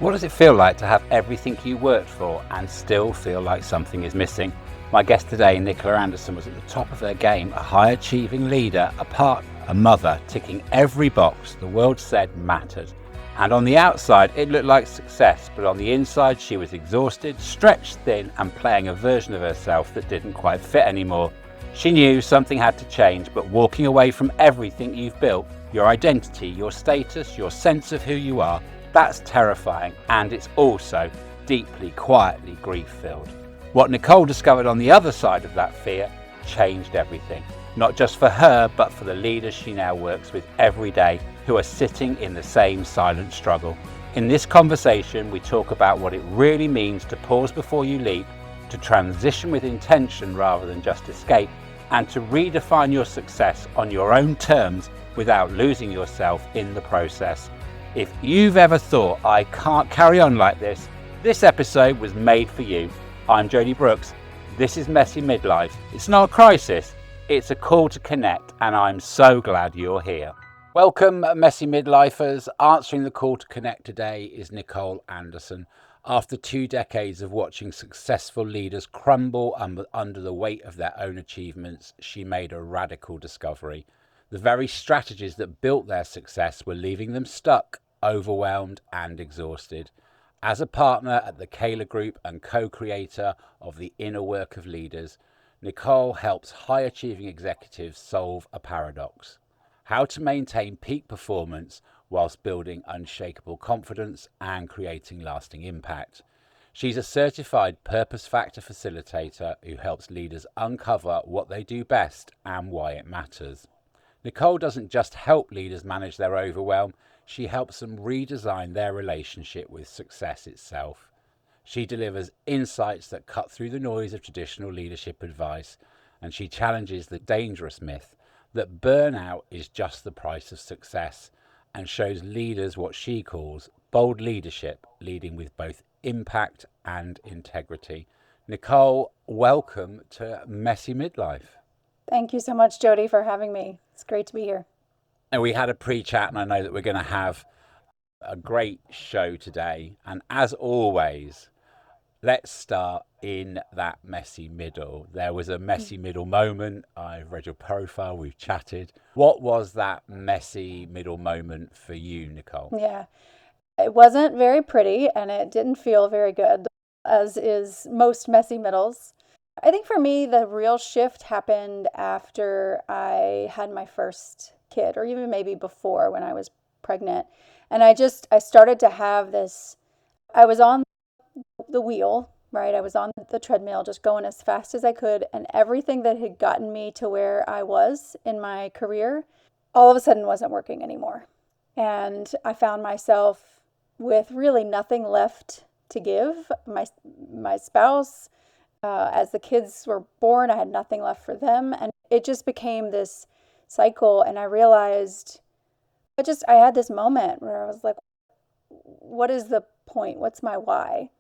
What does it feel like to have everything you worked for and still feel like something is missing? My guest today, Nicole Anderson, was at the top of her game, a high-achieving leader, a partner, a mother, ticking every box the world said mattered. And on the outside, it looked like success, but on the inside, she was exhausted, stretched thin, and playing a version of herself that didn't quite fit anymore. She knew something had to change, but walking away from everything you've built, your identity, your status, your sense of who you are, that's terrifying, and it's also deeply, quietly grief-filled. What Nicole discovered on the other side of that fear changed everything, not just for her, but for the leaders she now works with every day who are sitting in the same silent struggle. In this conversation, we talk about what it really means to pause before you leap, to transition with intention rather than just escape, and to redefine your success on your own terms without losing yourself in the process. If you've ever thought, I can't carry on like this, this episode was made for you. I'm Jody Brooks. This is Messy Midlife. It's not a crisis, it's a call to connect, and I'm so glad you're here. Welcome, Messy Midlifers. Answering the call to connect today is Nicole Anderson. After 2 decades of watching successful leaders crumble under the weight of their own achievements, she made a radical discovery. The very strategies that built their success were leaving them stuck, overwhelmed, and exhausted. As a partner at the Kayla Group and co-creator of The Inner Work of Leaders, Nicole helps high-achieving executives solve a paradox: how to maintain peak performance whilst building unshakable confidence and creating lasting impact. She's a certified purpose factor facilitator who helps leaders uncover what they do best and why it matters. Nicole doesn't just help leaders manage their overwhelm, she helps them redesign their relationship with success itself. She delivers insights that cut through the noise of traditional leadership advice, and she challenges the dangerous myth that burnout is just the price of success, and shows leaders what she calls bold leadership, leading with both impact and integrity. Nicole, welcome to Messy Midlife. Thank you so much, Jody, for having me. It's great to be here. And we had a pre-chat, and I know that we're going to have a great show today. And as always, let's start in that messy middle. There was a messy middle moment. I've read your profile, we've chatted. What was that messy middle moment for you, Nicole? Yeah, it wasn't very pretty and it didn't feel very good, as is most messy middles. I think for me, the real shift happened after I had my first kid, or even maybe before when I was pregnant. And I started to have this, I was on the wheel, right? I was on the treadmill, just going as fast as I could. And everything that had gotten me to where I was in my career, all of a sudden wasn't working anymore. And I found myself with really nothing left to give. My spouse, as the kids were born, I had nothing left for them. And it just became this cycle. And I realized, I had this moment where I was like, what is the point? What's my why?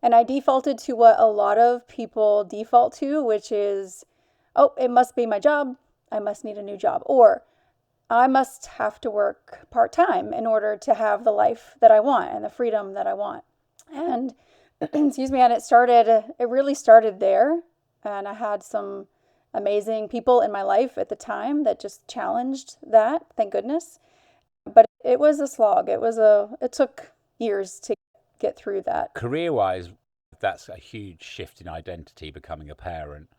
And I defaulted to what a lot of people default to, which is, oh, it must be my job. I must need a new job. Or I must have to work part-time in order to have the life that I want and the freedom that I want. And excuse me, and it really started there. And I had some amazing people in my life at the time that just challenged that, thank goodness. But it was a slog. It took years to get through that. Career-wise, that's a huge shift in identity, becoming a parent.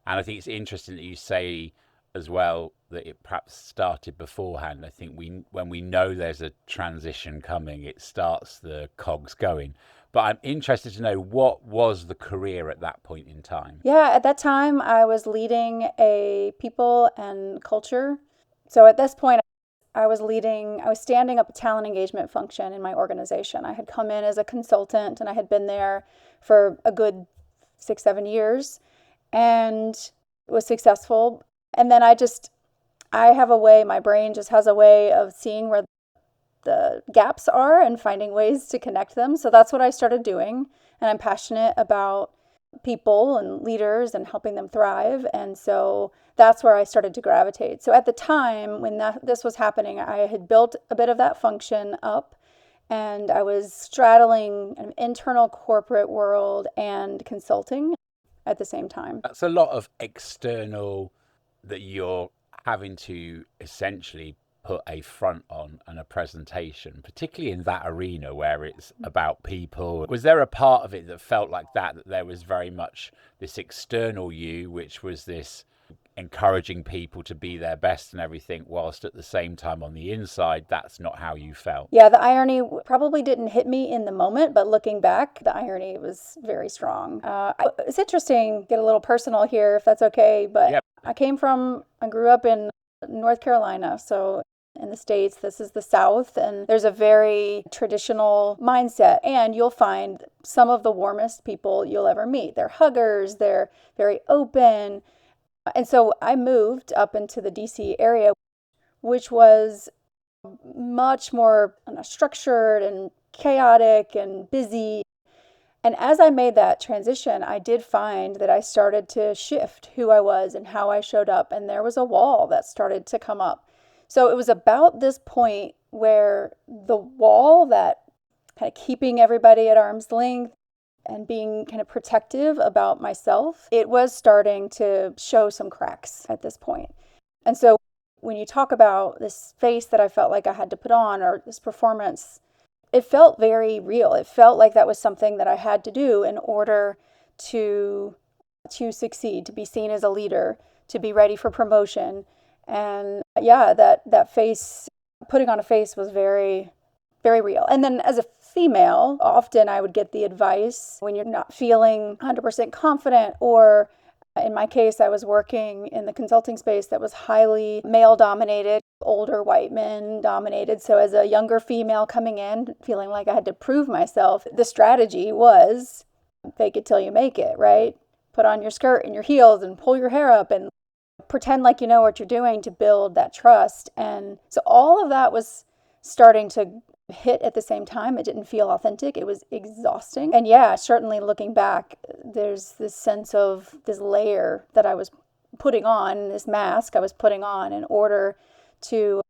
And I think it's interesting that you say as well that it perhaps started beforehand. I think when we know there's a transition coming, it starts the cogs going. But I'm interested to know, what was the career at that point in time? Yeah, at that time, I was leading a people and culture. So at this point, I was standing up a talent engagement function in my organization. I had come in as a consultant and I had been there for a good 6-7 years and was successful. And then my brain just has a way of seeing where the gaps are and finding ways to connect them. So that's what I started doing. And I'm passionate about people and leaders and helping them thrive. And so that's where I started to gravitate. So at the time when this was happening, I had built a bit of that function up And I was straddling an internal corporate world and consulting at the same time. That's a lot of external that you're having to essentially put a front on and a presentation, particularly in that arena where it's about people. Was there a part of it that felt like that there was very much this external you, which was this encouraging people to be their best and everything, whilst at the same time on the inside, that's not how you felt? Yeah, the irony probably didn't hit me in the moment, but looking back, the irony was very strong. It's interesting, get a little personal here, if that's okay, but Yep. I grew up in North Carolina, so in the States, this is the South, and there's a very traditional mindset, and you'll find some of the warmest people you'll ever meet. They're huggers, they're very open. And so I moved up into the DC area, which was much more structured and chaotic and busy. And as I made that transition, I did find that I started to shift who I was and how I showed up. And there was a wall that started to come up. So it was about this point where the wall that kind of keeping everybody at arm's length and being kind of protective about myself, it was starting to show some cracks at this point. And so when you talk about this face that I felt like I had to put on, or this performance, it felt very real. It felt like that was something that I had to do in order to succeed, to be seen as a leader, to be ready for promotion. And yeah, that face, putting on a face was very, very real. And then as a female, often I would get the advice when you're not feeling 100% confident, or in my case, I was working in the consulting space that was highly male dominated, older white men dominated. So as a younger female coming in, feeling like I had to prove myself, the strategy was fake it till you make it, right? Put on your skirt and your heels and pull your hair up and pretend like you know what you're doing to build that trust. And so all of that was starting to hit at the same time. It didn't feel authentic. It was exhausting. And yeah, certainly looking back, there's this sense of this layer that I was putting on, this mask I was putting on in order to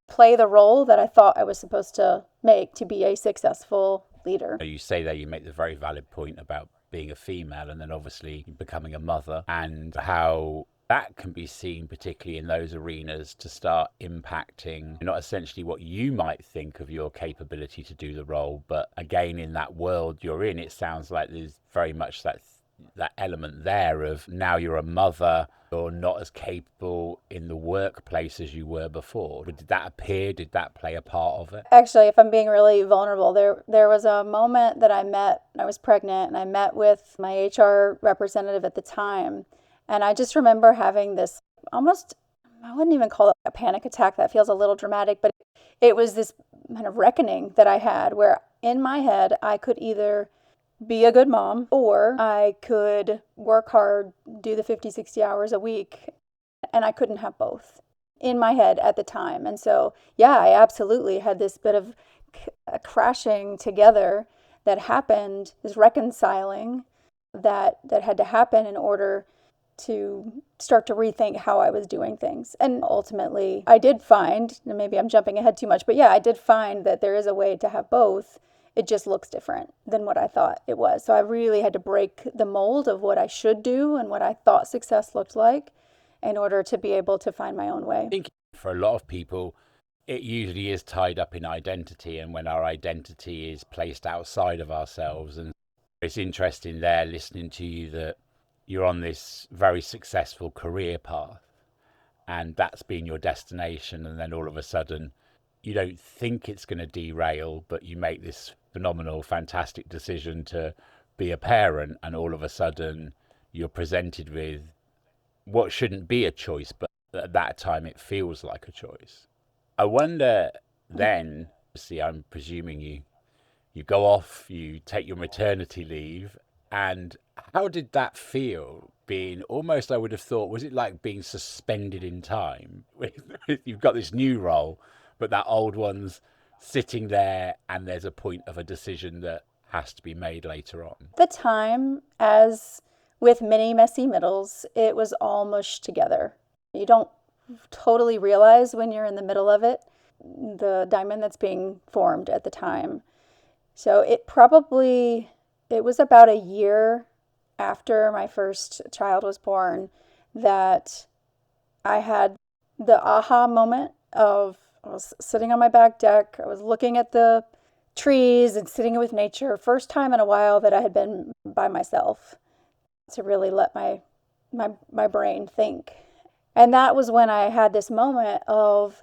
play the role that I thought I was supposed to make to be a successful leader. You say that you make the very valid point about being a female and then obviously becoming a mother, and how that can be seen, particularly in those arenas, to start impacting not essentially what you might think of your capability to do the role, but again, in that world you're in, it sounds like there's very much that element there of now you're a mother, you're not as capable in the workplace as you were before. Did that appear? Did that play a part of it? Actually, if I'm being really vulnerable, there was a moment that I was pregnant, and I met with my HR representative at the time. And I just remember having this almost, I wouldn't even call it a panic attack. That feels a little dramatic, but it was this kind of reckoning that I had where in my head, I could either be a good mom or I could work hard, do the 50, 60 hours a week, and I couldn't have both in my head at the time. And so, yeah, I absolutely had this bit of crashing together that happened, this reconciling that had to happen in order to start to rethink how I was doing things. And ultimately, I did find, and maybe I'm jumping ahead too much, but yeah, I did find that there is a way to have both. It just looks different than what I thought it was. So I really had to break the mold of what I should do and what I thought success looked like in order to be able to find my own way. I think for a lot of people, it usually is tied up in identity, and when our identity is placed outside of ourselves. And it's interesting there, listening to you, that you're on this very successful career path and that's been your destination, and then all of a sudden you don't think it's going to derail, but you make this phenomenal, fantastic decision to be a parent, and all of a sudden you're presented with what shouldn't be a choice, but at that time it feels like a choice. I wonder then, see, I'm presuming you go off, you take your maternity leave, and how did that feel, being almost, I would have thought, was it like being suspended in time? You've got this new role, but that old one's sitting there, and there's a point of a decision that has to be made later on. The time, as with many messy middles, it was all mushed together. You don't totally realize when you're in the middle of it the diamond that's being formed at the time. So it was about a year after my first child was born that I had the aha moment of I was sitting on my back deck. I was looking at the trees and sitting with nature. First time in a while that I had been by myself to really let my brain think. And that was when I had this moment of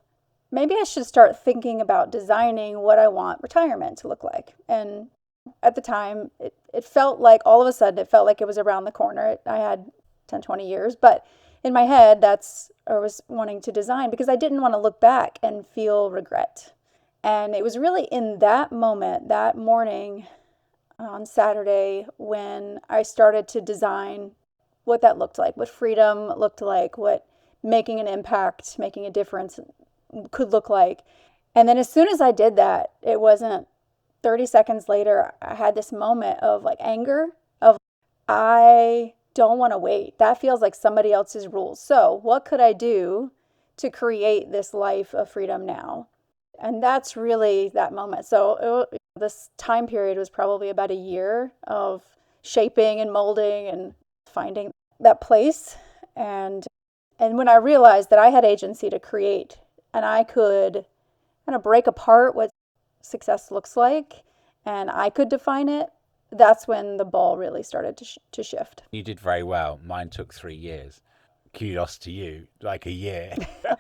maybe I should start thinking about designing what I want retirement to look like. And at the time, it felt like all of a sudden, it felt like it was around the corner. I had 10, 20 years, but in my head, I was wanting to design because I didn't want to look back and feel regret. And it was really in that moment, that morning on Saturday, when I started to design what that looked like, what freedom looked like, what making an impact, making a difference could look like. And then as soon as I did that, it wasn't 30 seconds later, I had this moment of like anger of I don't want to wait. That feels like somebody else's rules. So what could I do to create this life of freedom now? And that's really that moment. So this time period was probably about a year of shaping and molding and finding that place. And when I realized that I had agency to create and I could kind of break apart what success looks like and I could define it, that's when the ball really started to shift. You did very well. Mine took 3 years. Kudos to you, like a year.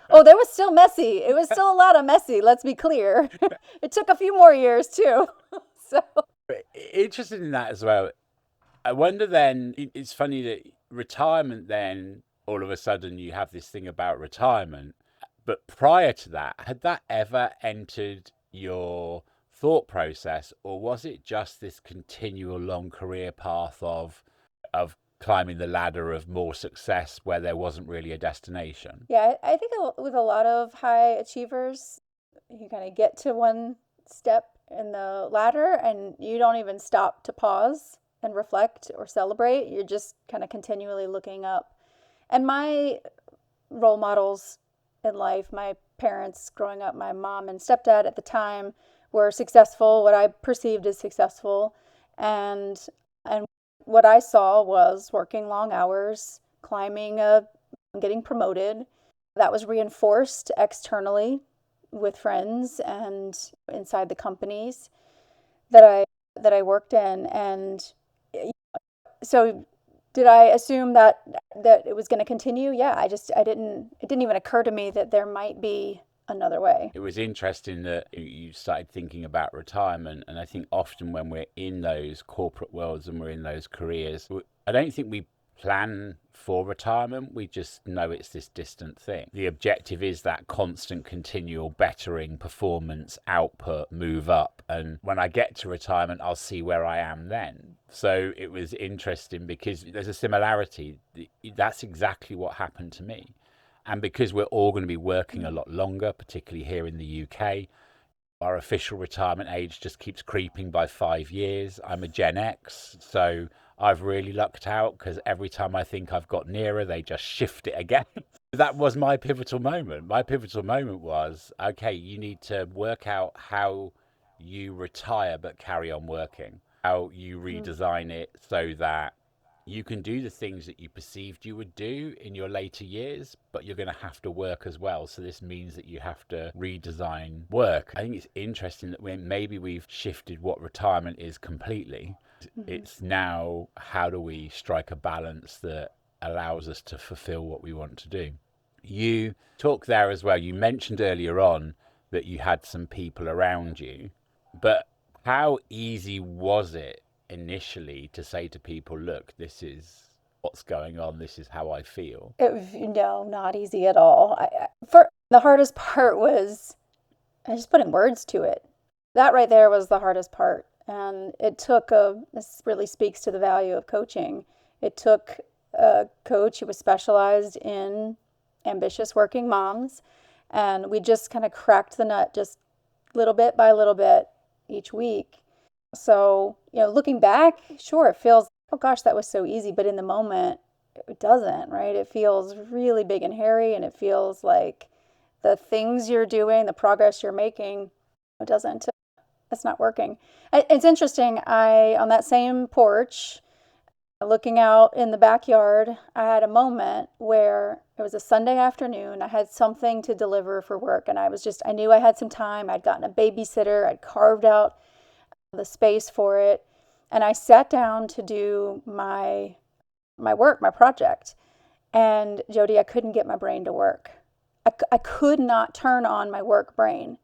Oh, there was still messy. It was still a lot of messy, let's be clear. It took a few more years too. So Interested in that as well. I wonder then, it's funny that retirement then, all of a sudden you have this thing about retirement. But prior to that, had that ever entered your thought process, or was it just this continual long career path of climbing the ladder of more success where there wasn't really a destination? yeah, I think with a lot of high achievers, you kind of get to one step in the ladder and you don't even stop to pause and reflect or celebrate. You're just kind of continually looking up. And my role models in life, my parents growing up, my mom and stepdad at the time were successful, what I perceived as successful. And what I saw was working long hours, getting promoted. That was reinforced externally with friends and inside the companies that I worked in. And so did I assume that it was going to continue? Yeah, it didn't even occur to me that there might be another way. It was interesting that you started thinking about retirement, and I think often when we're in those corporate worlds and we're in those careers, I don't think we plan for retirement. We just know it's this distant thing. The objective is that constant, continual bettering, performance, output, move up. And when I get to retirement, I'll see where I am then. So it was interesting because there's a similarity. That's exactly what happened to me. And because we're all going to be working a lot longer, particularly here in the UK, our official retirement age just keeps creeping by 5 years. I'm a Gen X, so I've really lucked out because every time I think I've got nearer, they just shift it again. That was my pivotal moment. My pivotal moment was, okay, you need to work out how you retire but carry on working, how you redesign it so that you can do the things that you perceived you would do in your later years, but you're going to have to work as well. So this means that you have to redesign work. I think it's interesting that maybe we've shifted what retirement is completely. It's now, how do we strike a balance that allows us to fulfill what we want to do? You talk there as well. You mentioned earlier on that you had some people around you, but how easy was it initially to say to people, look, this is what's going on, this is how I feel? No, not easy at all. The hardest part was just putting words to it. That right there was the hardest part. And this really speaks to the value of coaching. It took a coach who was specialized in ambitious working moms, and we just kind of cracked the nut just little bit by little bit each week. So, looking back, sure, it feels, oh gosh, that was so easy. But in the moment, it doesn't, right? It feels really big and hairy, and it feels like the things you're doing, the progress you're making, it's not working. It's interesting. On that same porch, looking out in the backyard, I had a moment where it was a Sunday afternoon. I had something to deliver for work, and I knew I had some time. I'd gotten a babysitter, I'd carved out the space for it, and I sat down to do my work, my project. And Jody, I couldn't get my brain to work. I could not turn on my work brain.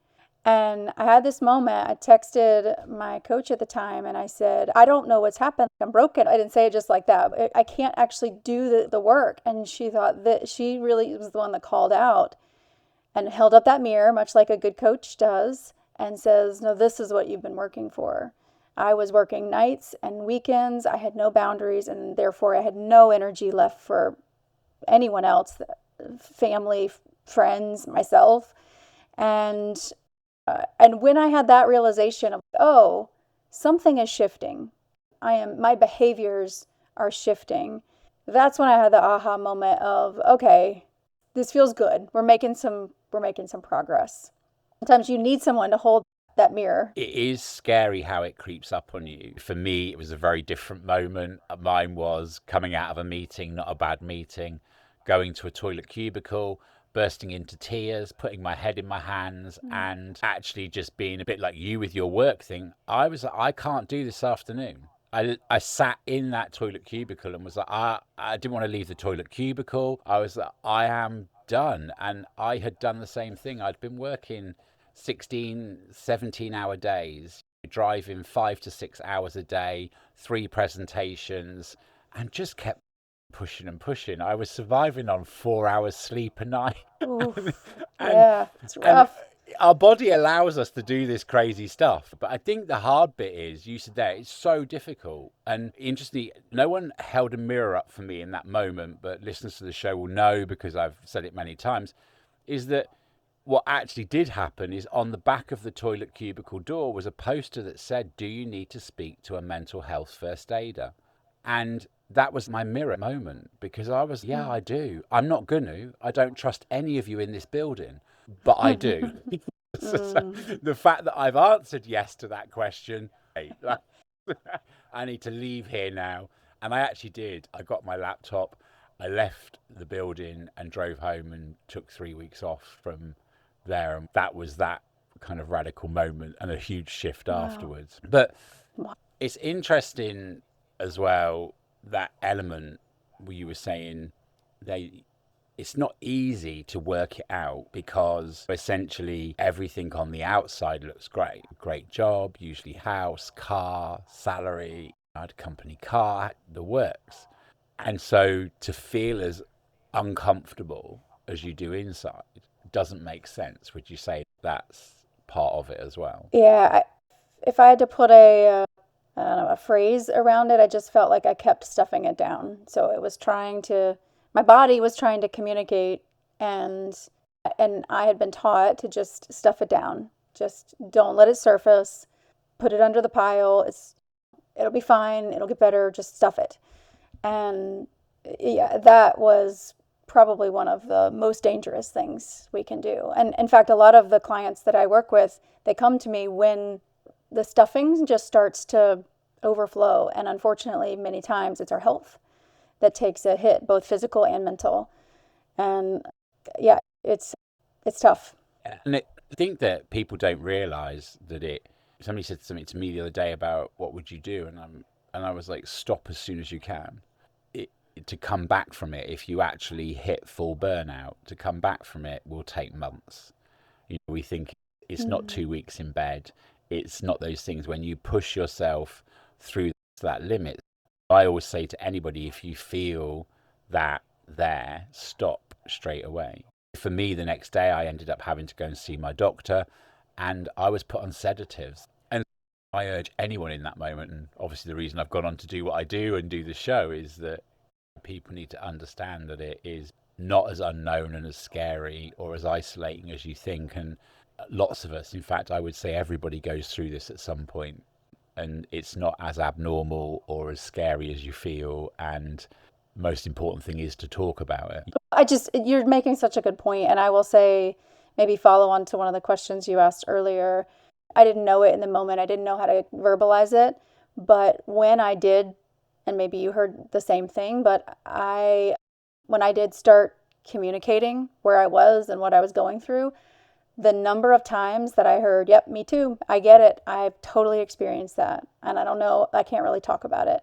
And I had this moment. I texted my coach at the time and I said, I don't know what's happened. I'm broken. I didn't say it just like that. I can't actually do the work. And she thought that she really was the one that called out and held up that mirror, much like a good coach does, and says, no, this is what you've been working for. I was working nights and weekends. I had no boundaries, and therefore I had no energy left for anyone else, family, friends, myself. And when I had that realization of, oh, something is shifting, my behaviors are shifting, that's when I had the aha moment of, okay, this feels good. We're making some progress. Sometimes you need someone to hold that mirror. It is scary how it creeps up on you. For me, it was a very different moment. Mine was coming out of a meeting, not a bad meeting, going to a toilet cubicle, bursting into tears, putting my head in my hands, and actually just being a bit like you with your work thing. I was like, I can't do this afternoon. I sat in that toilet cubicle and was like, I didn't want to leave the toilet cubicle. I was like, I am done. And I had done the same thing. I'd been working 16, 17-hour days, driving 5 to 6 hours a day, 3 presentations, and just kept pushing and pushing. I was surviving on 4 hours sleep a night. Yeah, it's rough. Our body allows us to do this crazy stuff. But I think the hard bit is, you said that, it's so difficult. And interestingly, no one held a mirror up for me in that moment, but listeners to the show will know because I've said it many times, is that what actually did happen is on the back of the toilet cubicle door was a poster that said, do you need to speak to a mental health first aider? And that was my mirror moment, because I was, yeah, I do. I'm not going to. I don't trust any of you in this building, but I do. So the fact that I've answered yes to that question, I need to leave here now. And I actually did. I got my laptop. I left the building and drove home and took 3 weeks off from there. And that was that kind of radical moment and a huge shift afterwards. But it's interesting as well, that element where you were saying it's not easy to work it out, because essentially everything on the outside looks great job, usually house, car, salary, I had a company car, the works. And so to feel as uncomfortable as you do inside doesn't make sense. Would you say that's part of it as well? Yeah, if I had to put I don't know, a phrase around it, I just felt like I kept stuffing it down. So it was my body was trying to communicate, and I had been taught to just stuff it down. Just don't let it surface. Put it under the pile. It'll be fine. It'll get better. Just stuff it. And yeah, that was probably one of the most dangerous things we can do. And in fact, a lot of the clients that I work with, they come to me when the stuffing just starts to overflow. And unfortunately, many times it's our health that takes a hit, both physical and mental. And yeah, it's tough. And I think that people don't realize that somebody said something to me the other day about what would you do? And I was like, stop as soon as you can. To come back from it, if you actually hit full burnout, to come back from it will take months. We think it's not 2 weeks in bed. It's not those things. When you push yourself through that limit, I always say to anybody, if you feel that stop straight away. For me, the next day I ended up having to go and see my doctor, and I was put on sedatives. And I urge anyone in that moment, and obviously the reason I've gone on to do what I do and do the show, is that people need to understand that it is not as unknown and as scary or as isolating as you think. And lots of us, in fact, I would say everybody goes through this at some point, and it's not as abnormal or as scary as you feel. And most important thing is to talk about it. You're making such a good point. And I will say, maybe follow on to one of the questions you asked earlier. I didn't know it in the moment. I didn't know how to verbalize it. But when I did, and maybe you heard the same thing, but when I did start communicating where I was and what I was going through, the number of times that I heard, yep, me too, I get it, I've totally experienced that, and I don't know, I can't really talk about it.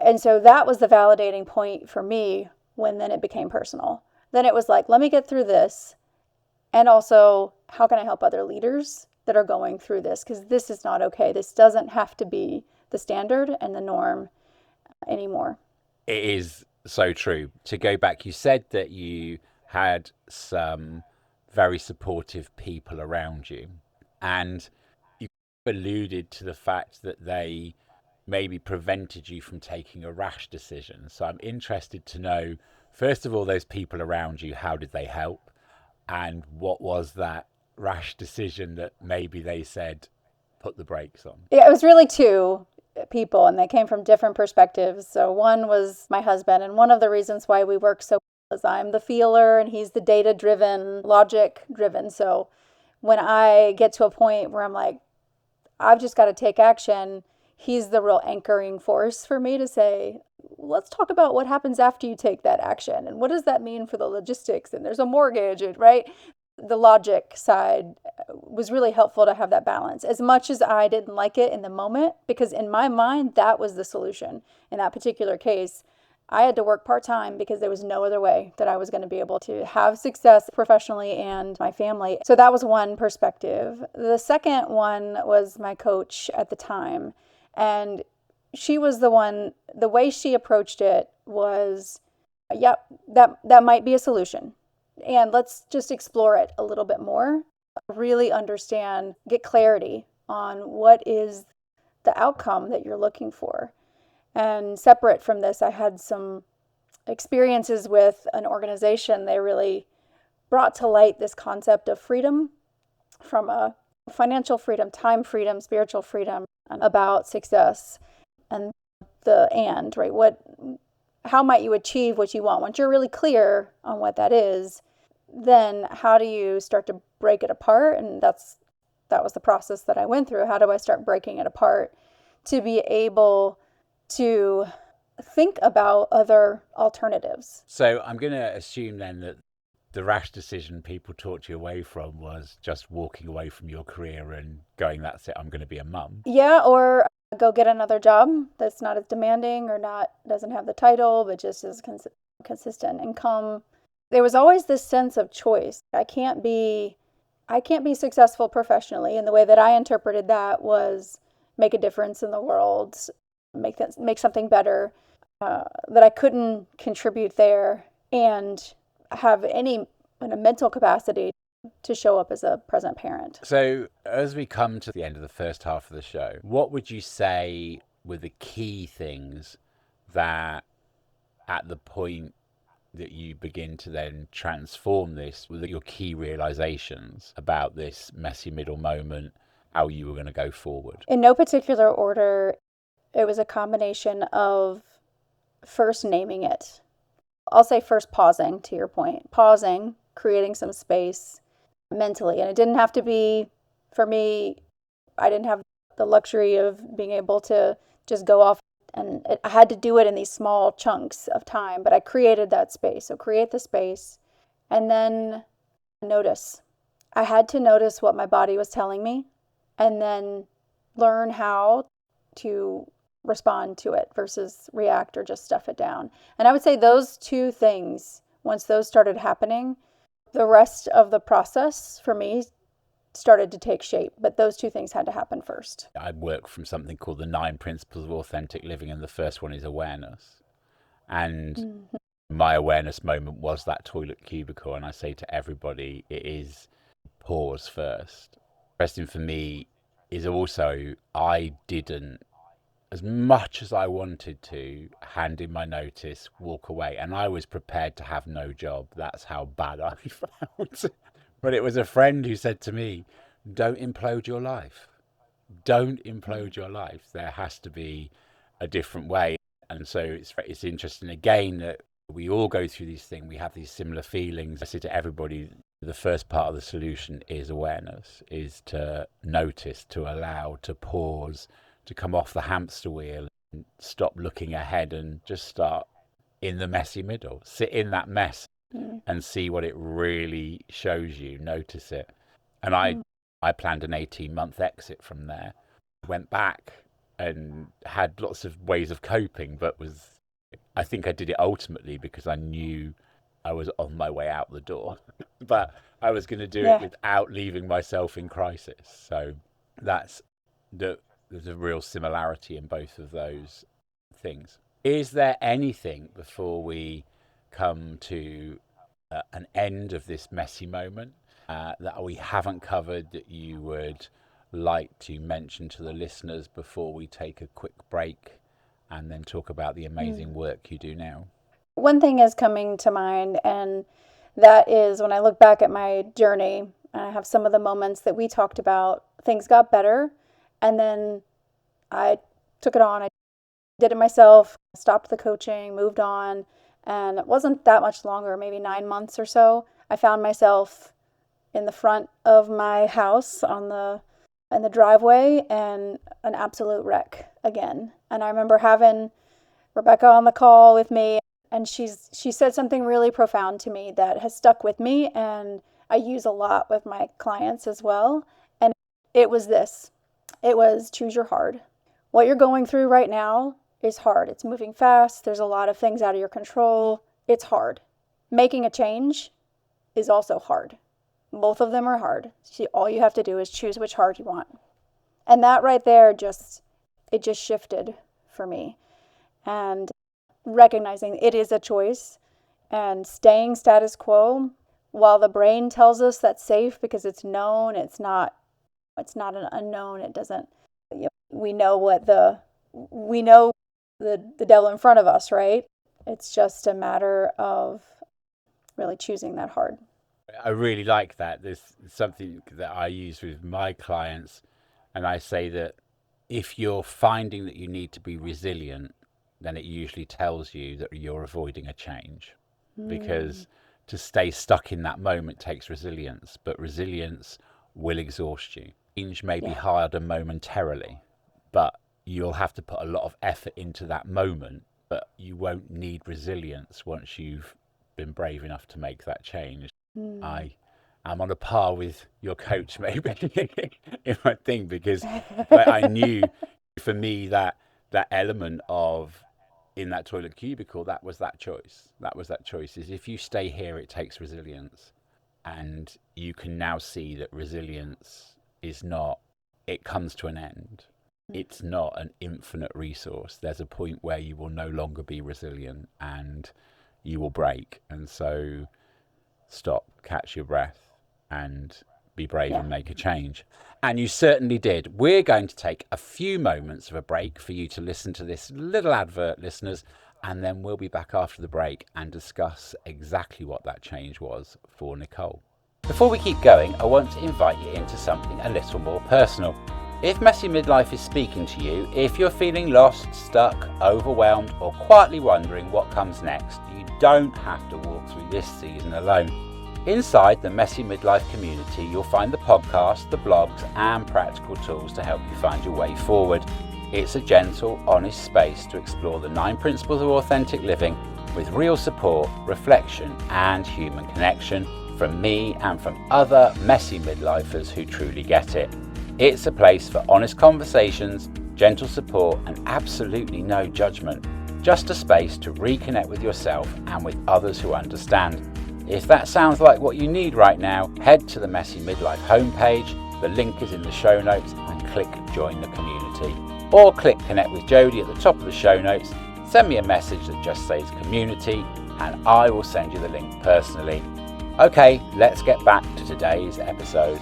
And so that was the validating point for me when then it became personal. Then it was like, let me get through this, and also, how can I help other leaders that are going through this? Because this is not okay. This doesn't have to be the standard and the norm anymore. It is so true. To go back, you said that you had some very supportive people around you, and you alluded to the fact that they maybe prevented you from taking a rash decision. So I'm interested to know, first of all, those people around you, how did they help? And what was that rash decision that maybe they said, put the brakes on? Yeah, it was really two people, and they came from different perspectives. So one was my husband, and one of the reasons why we work so well is I'm the feeler and he's the data-driven, logic-driven. So when I get to a point where I'm like, I've just got to take action, he's the real anchoring force for me to say, let's talk about what happens after you take that action, and what does that mean for the logistics, and there's a mortgage, right? The logic side was really helpful to have that balance, as much as I didn't like it in the moment, because in my mind, that was the solution. In that particular case, I had to work part-time because there was no other way that I was going to be able to have success professionally and my family. So that was one perspective. The second one was my coach at the time. And she was the one, the way she approached it was, yep, that might be a solution. And let's just explore it a little bit more, really understand, get clarity on what is the outcome that you're looking for. And separate from this, I had some experiences with an organization. They really brought to light this concept of freedom, from a financial freedom, time freedom, spiritual freedom, and about success. And right? How might you achieve what you want? Once you're really clear on what that is, then how do you start to break it apart? And that was the process that I went through. How do I start breaking it apart to be able to think about other alternatives? So I'm going to assume then that the rash decision people talked you away from was just walking away from your career and going, that's it, I'm going to be a mum. Yeah, or go get another job that's not as demanding or doesn't have the title, but just is consistent income. There was always this sense of choice. I can't be successful professionally, and the way that I interpreted that was make a difference in the world, make something better, that I couldn't contribute there and have any mental capacity to show up as a present parent. So as we come to the end of the first half of the show, what would you say were the key things that at the point that you begin to then transform this, with your key realizations about this messy middle moment, how you were going to go forward? In no particular order, it was a combination of first naming it. I'll say first pausing, to your point. Pausing, creating some space mentally. And it didn't have to be, for me, I didn't have the luxury of being able to just go off, and I had to do it in these small chunks of time, but I created that space. So create the space and then notice. I had to notice what my body was telling me and then learn how to respond to it versus react or just stuff it down. And I would say those two things, once those started happening, the rest of the process for me started to take shape. But those two things had to happen first. I work from something called the 9 Principles of Authentic Living, and the first one is awareness. And my awareness moment was that toilet cubicle. And I say to everybody, it is pause first. Interesting for me is also, I didn't, as much as I wanted to, hand in my notice, walk away. And I was prepared to have no job. That's how bad I felt. But it was a friend who said to me, don't implode your life. Don't implode your life. There has to be a different way. And so it's interesting again that we all go through these things. We have these similar feelings. I say to everybody, the first part of the solution is awareness, is to notice, to allow, to pause, to come off the hamster wheel and stop looking ahead and just start in the messy middle. Sit in that mess and see what it really shows you. Notice it. And I planned an 18-month exit from there. Went back and had lots of ways of coping, but I think I did it ultimately because I knew I was on my way out the door, but I was going to do it without leaving myself in crisis. So there's a real similarity in both of those things. Is there anything before we come to an end of this messy moment that we haven't covered that you would like to mention to the listeners before we take a quick break and then talk about the amazing work you do now? One thing is coming to mind, and that is when I look back at my journey, I have some of the moments that we talked about, things got better, and then I took it on. I did it myself, stopped the coaching, moved on, and it wasn't that much longer, maybe 9 months or so. I found myself in the front of my house in the driveway and an absolute wreck again. And I remember having Rebecca on the call with me, and she said something really profound to me that has stuck with me, and I use a lot with my clients as well. And it was this. It was choose your hard. What you're going through right now is hard. It's moving fast. There's a lot of things out of your control. It's hard. Making a change is also hard. Both of them are hard. All you have to do is choose which hard you want. And that right there it just shifted for me. And recognizing it is a choice and staying status quo while the brain tells us that's safe because it's known, it's not an unknown. It doesn't, we know the devil in front of us, right? It's just a matter of really choosing that hard. I really like that. There's something that I use with my clients, and I say that if you're finding that you need to be resilient, then it usually tells you that you're avoiding a change, because to stay stuck in that moment takes resilience, but resilience will exhaust you. Change may be harder momentarily, but you'll have to put a lot of effort into that moment, but you won't need resilience once you've been brave enough to make that change. I am on a par with your coach maybe in my thing, because I knew for me that element of in that toilet cubicle, that was that choice. Is if you stay here, it takes resilience. And you can now see that resilience is not, it comes to an end. It's not an infinite resource. There's a point where you will no longer be resilient and you will break. And so stop, catch your breath, and be brave and make a change. And you certainly did. We're going to take a few moments of a break for you to listen to this little advert, listeners, and then we'll be back after the break and discuss exactly what that change was for Nicole. Before we keep going, I want to invite you into something a little more personal. If Messy Midlife is speaking to you, if you're feeling lost, stuck, overwhelmed, or quietly wondering what comes next, you don't have to walk through this season alone. Inside the Messy Midlife community, you'll find the podcast, the blogs, and practical tools to help you find your way forward. It's a gentle, honest space to explore the 9 principles of authentic living with real support, reflection, and human connection from me and from other messy midlifers who truly get it. It's a place for honest conversations, gentle support, and absolutely no judgment. Just a space to reconnect with yourself and with others who understand. If that sounds like what you need right now, head to the Messy Midlife homepage. The link is in the show notes, and click Join the Community. Or click Connect with Jody at the top of the show notes. Send me a message that just says Community, and I will send you the link personally. Okay, let's get back to today's episode.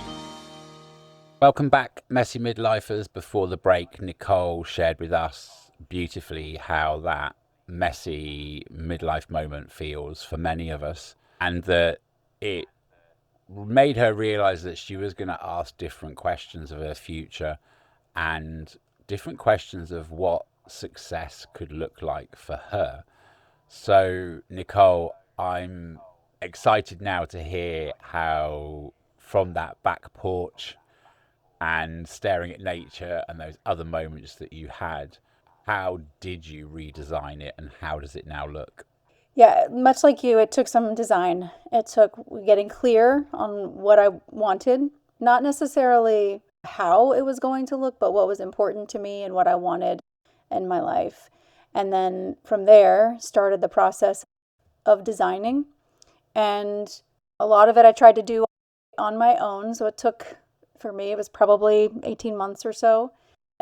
Welcome back, Messy Midlifers. Before the break, Nicole shared with us beautifully how that messy midlife moment feels for many of us, and that it made her realize that she was going to ask different questions of her future and different questions of what success could look like for her. So, Nicole, I'm excited now to hear how, from that back porch and staring at nature and those other moments that you had, how did you redesign it and how does it now look? Yeah, much like you, it took some design. It took getting clear on what I wanted, not necessarily how it was going to look, but what was important to me and what I wanted in my life. And then from there started the process of designing. And a lot of it I tried to do on my own. So it took, for me, it was probably 18 months or so.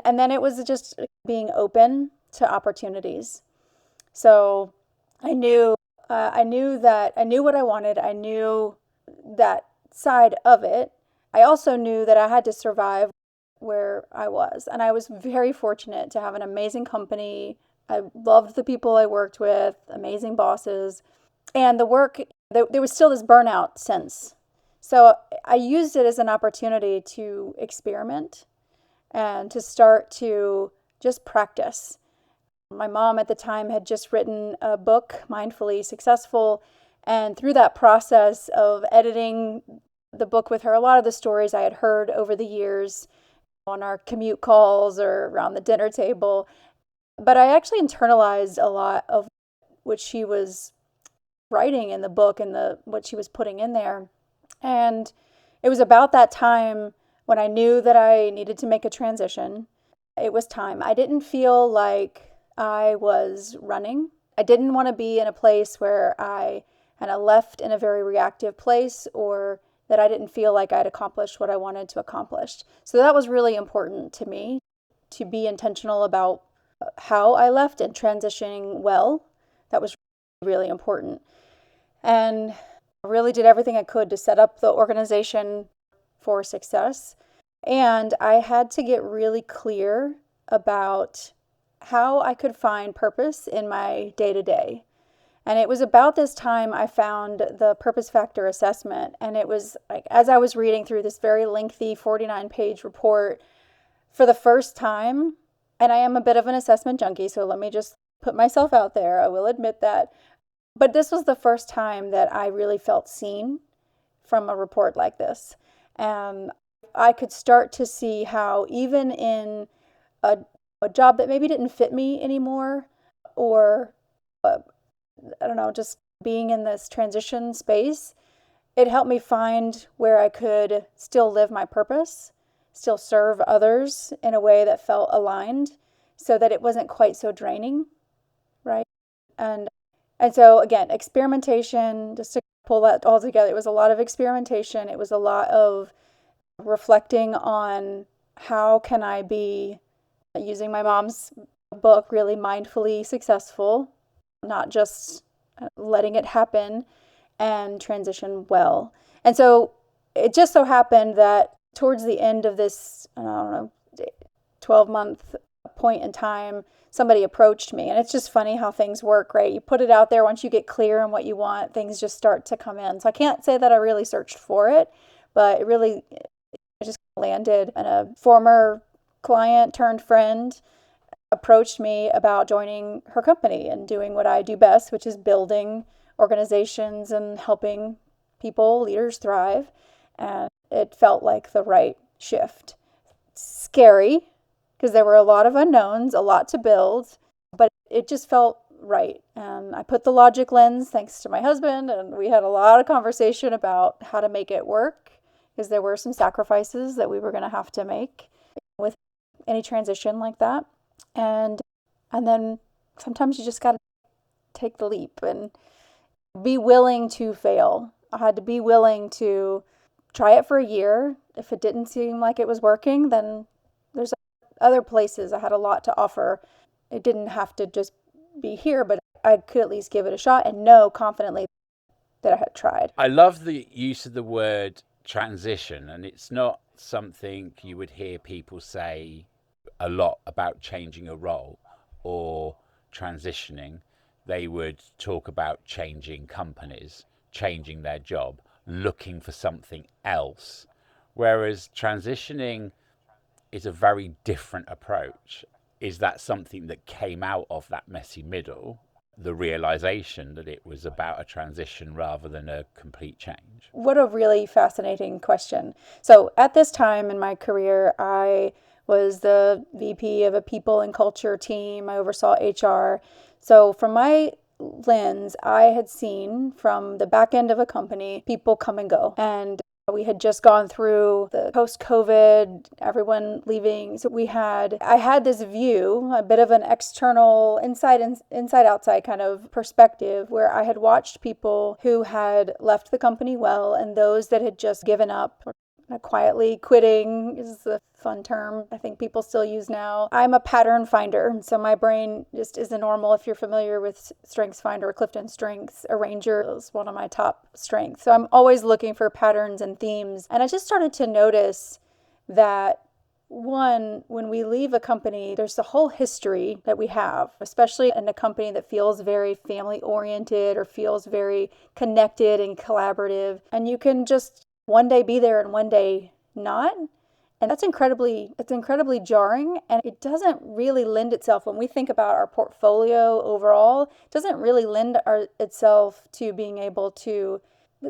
And then it was just being open to opportunities. So I knew, I knew what I wanted. I knew that side of it. I also knew that I had to survive where I was. And I was very fortunate to have an amazing company. I loved the people I worked with, amazing bosses. And the work, there was still this burnout sense. So I used it as an opportunity to experiment and to start to just practice. My mom at the time had just written a book, Mindfully Successful. And through that process of editing the book with her, a lot of the stories I had heard over the years on our commute calls or around the dinner table. But I actually internalized a lot of what she was writing in the book and what she was putting in there. And it was about that time when I knew that I needed to make a transition. It was time. I didn't feel like I was running. I didn't want to be in a place where I kind of left in a very reactive place or that I didn't feel like I'd accomplished what I wanted to accomplish. So that was really important to me, to be intentional about how I left and transitioning well. That was really important. And I really did everything I could to set up the organization for success. And I had to get really clear about how I could find purpose in my day to day. And it was about this time I found the purpose factor assessment. And it was like, as I was reading through this very lengthy 49-page report for the first time, and I am a bit of an assessment junkie, so let me just put myself out there. I will admit that. But this was the first time that I really felt seen from a report like this. And I could start to see how even in a, a job that maybe didn't fit me anymore, or I don't know, just being in this transition space, it helped me find where I could still live my purpose, still serve others in a way that felt aligned so that it wasn't quite so draining, right? And and so again, experimentation, just to pull that all together, it was a lot of experimentation. It was a lot of reflecting on how can I be, using my mom's book, really mindfully successful, not just letting it happen and transition well. And so it just so happened that towards the end of this, I don't know, 12-month point in time, somebody approached me. And it's just funny how things work, right? You put it out there, once you get clear on what you want, things just start to come in. So I can't say that I really searched for it, but it just landed. And a former client turned friend approached me about joining her company and doing what I do best, which is building organizations and helping people, leaders thrive. And it felt like the right shift. Scary because there were a lot of unknowns, a lot to build, but it just felt right. And I put the logic lens thanks to my husband, and we had a lot of conversation about how to make it work because there were some sacrifices that we were going to have to make with any transition like that. And then sometimes you just got to take the leap and be willing to fail. I had to be willing to try it for a year. If it didn't seem like it was working, then there's other places I had a lot to offer. It didn't have to just be here, but I could at least give it a shot and know confidently that I had tried. I love the use of the word transition, and it's not something you would hear people say a lot about changing a role or transitioning. They would talk about changing companies, changing their job, looking for something else. Whereas transitioning is a very different approach. Is that something that came out of that messy middle? the realization that it was about a transition rather than a complete change? What a really fascinating question. So at this time in my career, I was the VP of a people and culture team. I oversaw HR. So from my lens, I had seen from the back end of a company people come and go. And we had just gone through the post-COVID, everyone leaving. So I had this view, a bit of an external inside outside kind of perspective, where I had watched people who had left the company well and those that had just given up. Quietly quitting is a fun term I think people still use now. I'm a pattern finder, and so my brain just isn't normal. If you're familiar with Strengths Finder or Clifton Strengths, Arranger is one of my top strengths. So I'm always looking for patterns and themes. And I just started to notice that one, when we leave a company, there's the whole history that we have, especially in a company that feels very family oriented or feels very connected and collaborative. And you can just one day be there and one day not. And it's incredibly jarring, and it doesn't really lend itself, when we think about our portfolio overall, it doesn't really lend itself to being able to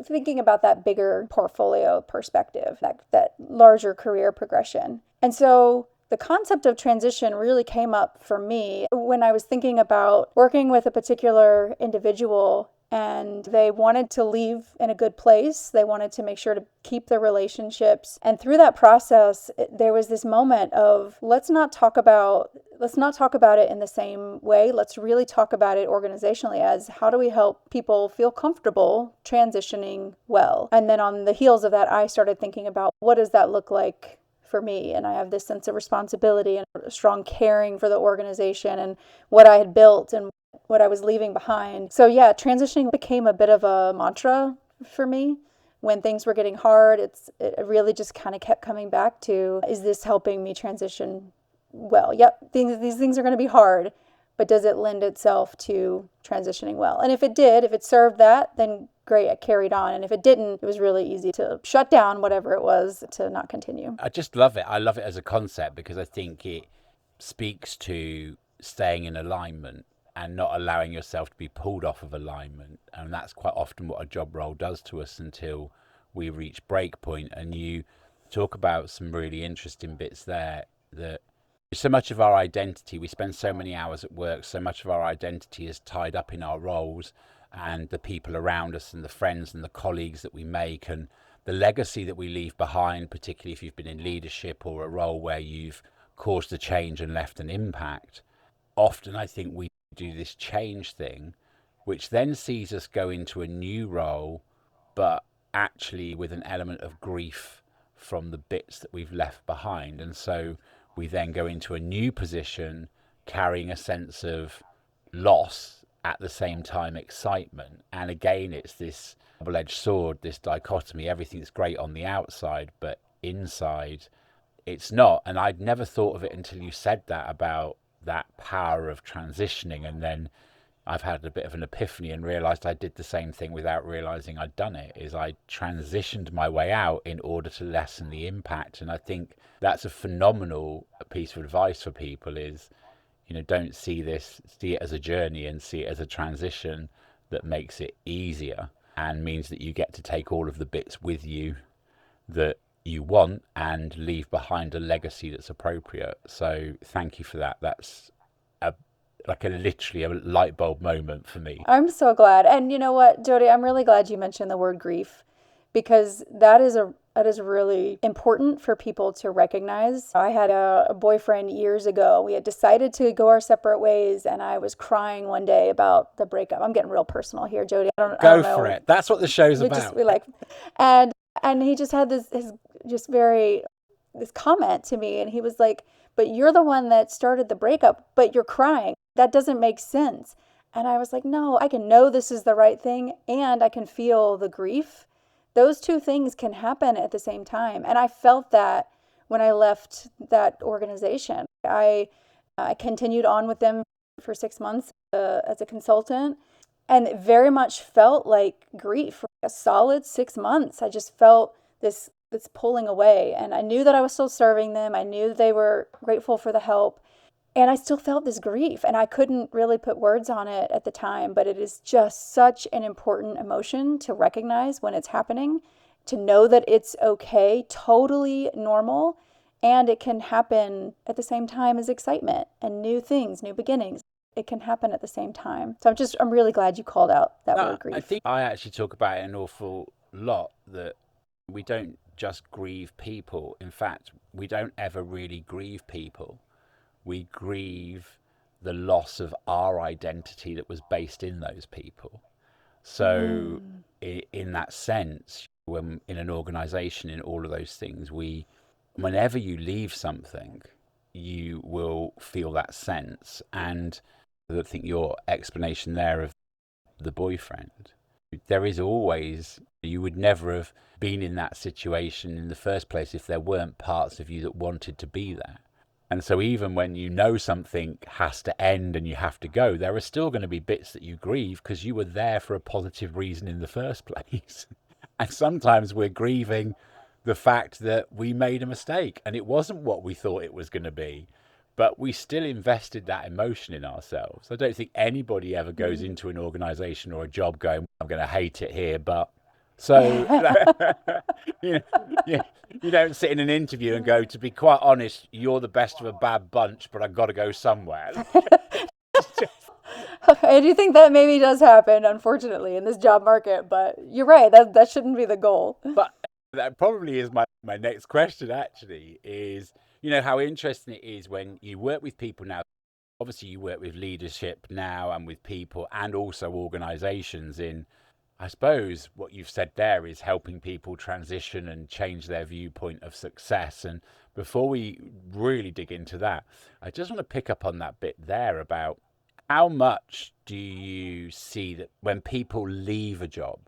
thinking about that bigger portfolio perspective, that larger career progression. And so the concept of transition really came up for me when I was thinking about working with a particular individual, and they wanted to leave in a good place. They wanted to make sure to keep the relationships. And through that process, there was this moment of let's not talk about it in the same way. Let's really talk about it organizationally as how do we help people feel comfortable transitioning well. And then on the heels of that, I started thinking about what does that look like for me? And I have this sense of responsibility and a strong caring for the organization and what I had built and what I was leaving behind. So yeah, transitioning became a bit of a mantra for me. When things were getting hard, it really just kind of kept coming back to, is this helping me transition well? Yep, these things are going to be hard, but does it lend itself to transitioning well? And if it served that, then great, I carried on. And if it didn't, it was really easy to shut down whatever it was to not continue. I just love it. I love it as a concept because I think it speaks to staying in alignment and not allowing yourself to be pulled off of alignment. And that's quite often what a job role does to us until we reach break point. And you talk about some really interesting bits there, that so much of our identity, we spend so many hours at work, so much of our identity is tied up in our roles and the people around us and the friends and the colleagues that we make and the legacy that we leave behind, particularly if you've been in leadership or a role where you've caused a change and left an impact. Often I think we do this change thing, which then sees us go into a new role, but actually with an element of grief from the bits that we've left behind. And so we then go into a new position carrying a sense of loss at the same time excitement. And again, it's this double-edged sword, this dichotomy. Everything's great on the outside, but inside it's not. And I'd never thought of it until you said that about that power of transitioning. And then I've had a bit of an epiphany and realized I did the same thing without realizing I'd done it, is I transitioned my way out in order to lessen the impact. And I think that's a phenomenal piece of advice for people is, don't see it as a journey and see it as a transition that makes it easier and means that you get to take all of the bits with you that you want and leave behind a legacy that's appropriate. So thank you for that. That's literally a light bulb moment for me. I'm so glad. And you know what, Jody, I'm really glad you mentioned the word grief, because that is really important for people to recognize. I had a boyfriend years ago. We had decided to go our separate ways, and I was crying one day about the breakup. I'm getting real personal here, Jody. I don't know. For it. That's what the show's about. And he just had this comment to me, and he was like, "But you're the one that started the breakup, but you're crying. That doesn't make sense." And I was like, "No, I can know this is the right thing, and I can feel the grief. Those two things can happen at the same time." And I felt that when I left that organization. I continued on with them for 6 months as a consultant, and it very much felt like grief for a solid 6 months. I just felt this pulling away, and I knew that I was still serving them. I knew they were grateful for the help, And I still felt this grief, and I couldn't really put words on it at the time, but it is just such an important emotion to recognize when it's happening, to know that it's okay, totally normal, and it can happen at the same time as excitement and new things, new beginnings. It can happen at the same time. So I'm really glad you called out that No, word I grief. think I actually talk about it an awful lot, that we don't just grieve people. In fact, we don't ever really grieve people. We grieve the loss of our identity that was based in those people. So, Mm. in that sense, when in an organization, in all of those things, whenever you leave something, you will feel that sense. And I think your explanation there of the boyfriend, there is always, you would never have been in that situation in the first place if there weren't parts of you that wanted to be there. And so even when you know something has to end and you have to go, there are still going to be bits that you grieve because you were there for a positive reason in the first place. And sometimes we're grieving the fact that we made a mistake and it wasn't what we thought it was going to be, but we still invested that emotion in ourselves. I don't think anybody ever goes Mm. into an organization or a job going, I'm going to hate it here, but so you know, you don't sit in an interview and go, to be quite honest, you're the best of a bad bunch, but I've got to go somewhere. I do think that maybe does happen, unfortunately, in this job market, but you're right, that shouldn't be the goal. But that probably is my next question, actually, is, how interesting it is when you work with people now. Obviously, you work with leadership now and with people and also organizations in, I suppose what you've said there is helping people transition and change their viewpoint of success. And before we really dig into that, I just want to pick up on that bit there about how much do you see that when people leave a job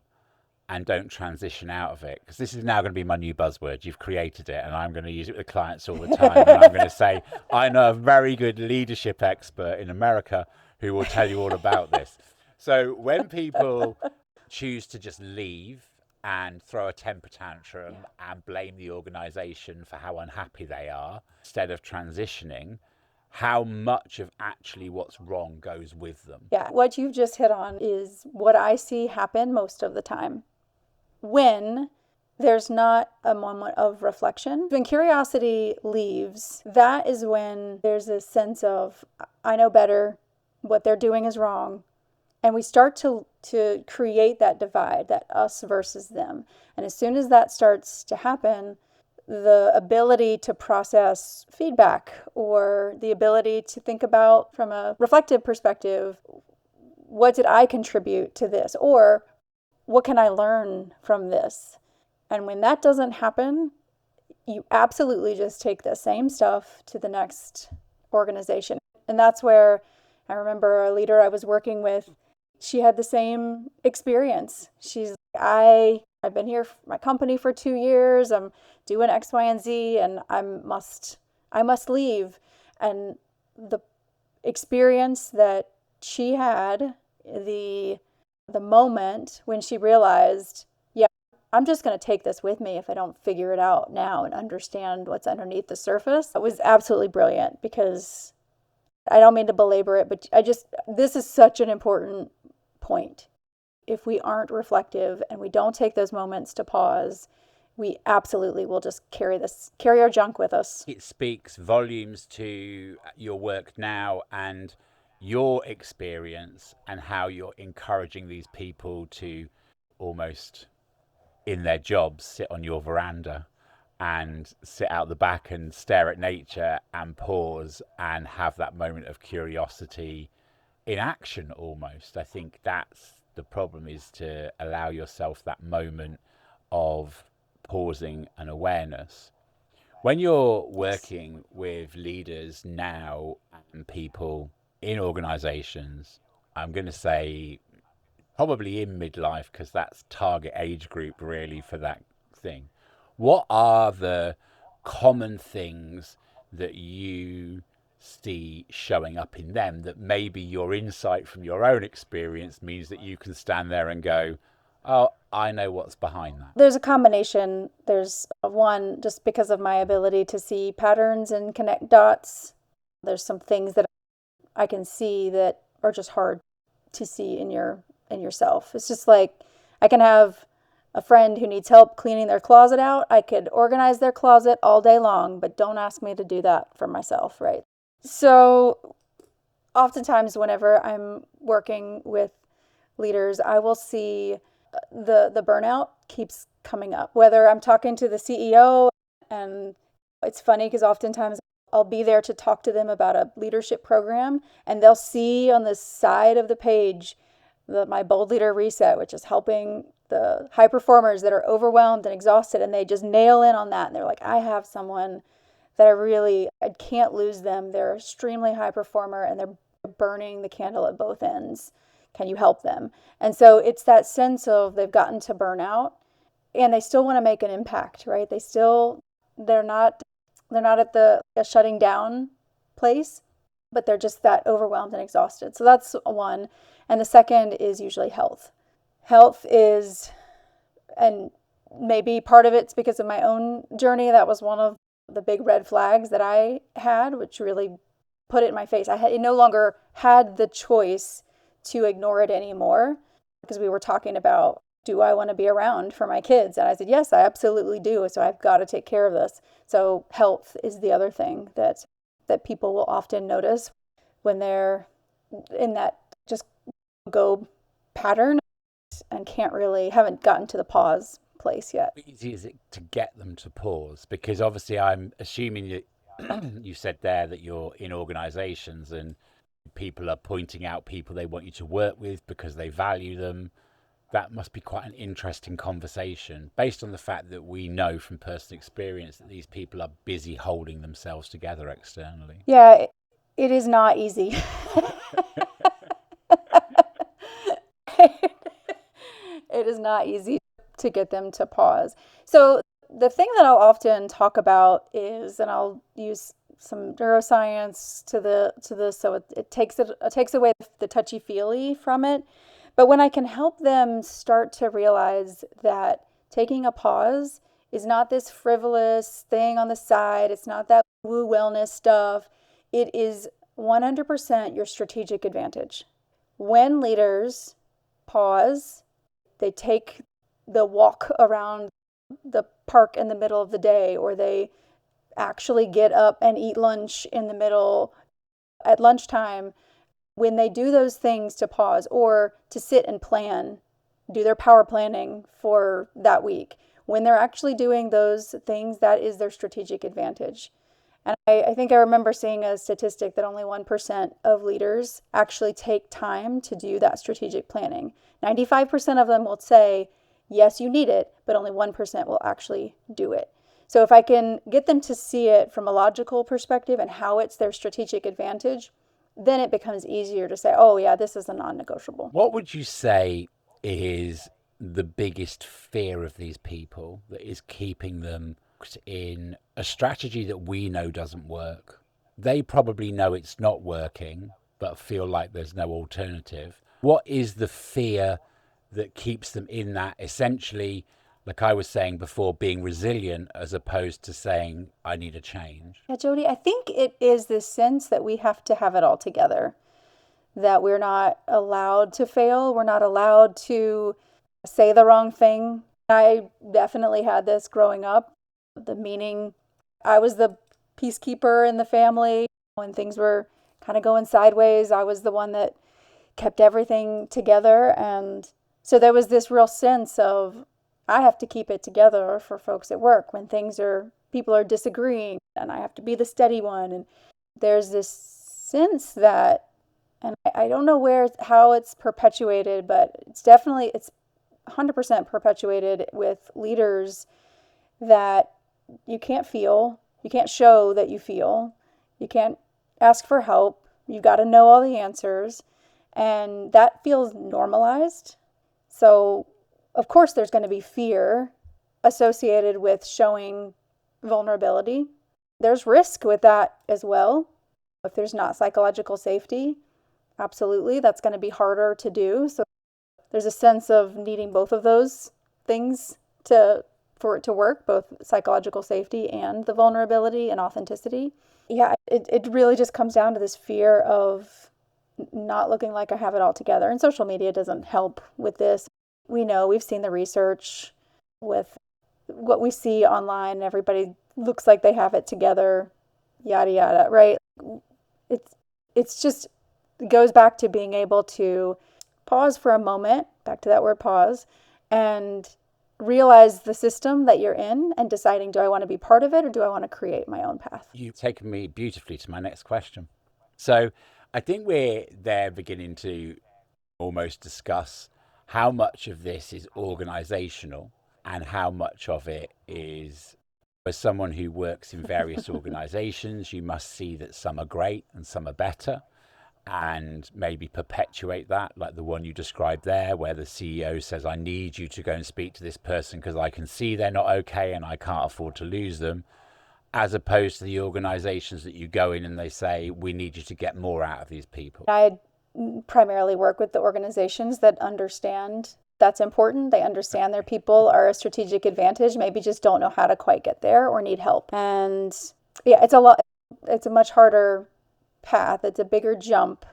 and don't transition out of it? Because this is now going to be my new buzzword. You've created it, and I'm going to use it with clients all the time. And I'm going to say, I know a very good leadership expert in America who will tell you all about this. So when people choose to just leave and throw a temper tantrum and blame the organization for how unhappy they are instead of transitioning, how much of actually what's wrong goes with them? Yeah, what you've just hit on is what I see happen most of the time. When there's not a moment of reflection, when curiosity leaves, that is when there's a sense of, I know better, what they're doing is wrong. And we start to create that divide, that us versus them. And as soon as that starts to happen, the ability to process feedback or the ability to think about from a reflective perspective, what did I contribute to this? Or what can I learn from this? And when that doesn't happen, you absolutely just take the same stuff to the next organization. And that's where I remember a leader I was working with, she had the same experience. She's like, I've been here for my company for 2 years. I'm doing X, Y, and Z, and I must leave. And the experience that she had, the moment when she realized, yeah, I'm just going to take this with me if I don't figure it out now and understand what's underneath the surface. It was absolutely brilliant, because I don't mean to belabor it, but this is such an important point. If we aren't reflective and we don't take those moments to pause, we absolutely will just carry our junk with us. It speaks volumes to your work now and your experience and how you're encouraging these people to almost in their jobs sit on your veranda and sit out the back and stare at nature and pause and have that moment of curiosity in action almost. I think that's the problem, is to allow yourself that moment of pausing and awareness. When you're working with leaders now and people in organizations, I'm going to say probably in midlife, because that's target age group really for that thing. What are the common things that you see showing up in them that maybe your insight from your own experience means that you can stand there and go, oh, I know what's behind that? There's a combination. There's one, just because of my ability to see patterns and connect dots. There's some things that I can see that are just hard to see in yourself. It's just like I can have a friend who needs help cleaning their closet out. I could organize their closet all day long, but don't ask me to do that for myself, right? So oftentimes whenever I'm working with leaders, I will see the burnout keeps coming up. Whether I'm talking to the CEO, and it's funny because oftentimes I'll be there to talk to them about a leadership program, and they'll see on the side of the page my Bold Leader Reset, which is helping the high performers that are overwhelmed and exhausted, and they just nail in on that. And they're like, I have someone that I can't lose them. They're an extremely high performer and they're burning the candle at both ends. Can you help them? And so it's that sense of they've gotten to burnout and they still want to make an impact, right? They're not at the shutting down place, but they're just that overwhelmed and exhausted. So that's one. And the second is usually health. Health is, and maybe part of it's because of my own journey, that was one of the big red flags that I had, which really put it in my face. I no longer had the choice to ignore it anymore, because we were talking about, do I want to be around for my kids? And I said, yes, I absolutely do. So I've got to take care of this. So health is the other thing that people will often notice when they're in that just go pattern and haven't gotten to the pause place yet. How easy is it to get them to pause? Because obviously I'm assuming that you said there that you're in organizations and people are pointing out people they want you to work with because they value them. That must be quite an interesting conversation based on the fact that we know from personal experience that these people are busy holding themselves together externally. Yeah, it is not easy. It is not easy to get them to pause. So the thing that I'll often talk about is, and I'll use some neuroscience to this, so it takes away the touchy-feely from it. But when I can help them start to realize that taking a pause is not this frivolous thing on the side, it's not that woo wellness stuff, it is 100% your strategic advantage. When leaders pause, they take the walk around the park in the middle of the day, or they actually get up and eat lunch in the middle at lunchtime. When they do those things to pause or to sit and plan, do their power planning for that week, when they're actually doing those things, that is their strategic advantage. And I think I remember seeing a statistic that only 1% of leaders actually take time to do that strategic planning. 95% of them will say, yes, you need it, but only 1% will actually do it. So if I can get them to see it from a logical perspective and how it's their strategic advantage, then it becomes easier to say, oh yeah, this is a non-negotiable. What would you say is the biggest fear of these people that is keeping them in a strategy that we know doesn't work? They probably know it's not working, but feel like there's no alternative. What is the fear that keeps them in that, essentially, like I was saying before, being resilient as opposed to saying, I need a change? Yeah, Jody, I think it is this sense that we have to have it all together, that we're not allowed to fail. We're not allowed to say the wrong thing. I definitely had this growing up, the meaning I was the peacekeeper in the family. When things were kind of going sideways, I was the one that kept everything together. And so there was this real sense of, I have to keep it together for folks at work when people are disagreeing, and I have to be the steady one. And there's this sense that, and I don't know how it's perpetuated, but it's 100% perpetuated with leaders, that you can't show that you feel, you can't ask for help, you got to know all the answers, and that feels normalized. So of course there's going to be fear associated with showing vulnerability. There's risk with that as well. If there's not psychological safety, absolutely, that's going to be harder to do. So there's a sense of needing both of those things to for it to work, both psychological safety and the vulnerability and authenticity. Yeah, it really just comes down to this fear of not looking like I have it all together. And social media doesn't help with this. We've seen the research with what we see online. Everybody looks like they have it together, yada, yada, right? It's just, it goes back to being able to pause for a moment, back to that word pause, and realize the system that you're in and deciding, do I want to be part of it or do I want to create my own path? You've taken me beautifully to my next question. So I think we're there beginning to almost discuss how much of this is organizational and how much of it is, as someone who works in various organizations, you must see that some are great and some are better, and maybe perpetuate that, like the one you described there, where the CEO says, I need you to go and speak to this person because I can see they're not okay and I can't afford to lose them, as opposed to the organizations that you go in and they say, we need you to get more out of these people. I primarily work with the organizations that understand that's important. They understand their people are a strategic advantage, maybe just don't know how to quite get there or need help. And yeah, it's a much harder path. It's a bigger jump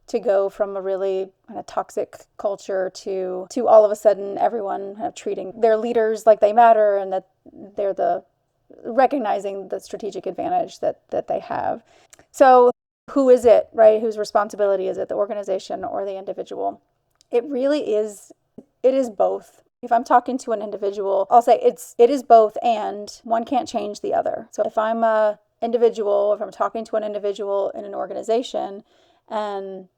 to go from a really kind of toxic culture to all of a sudden everyone kind of treating their leaders like they matter and that they're recognizing the strategic advantage that they have. So who is it, right? Whose responsibility is it, the organization or the individual? It really is, it is both. If I'm talking to an individual, I'll say it is both, and one can't change the other. So if I'm a individual, if I'm talking to an individual in an organization, and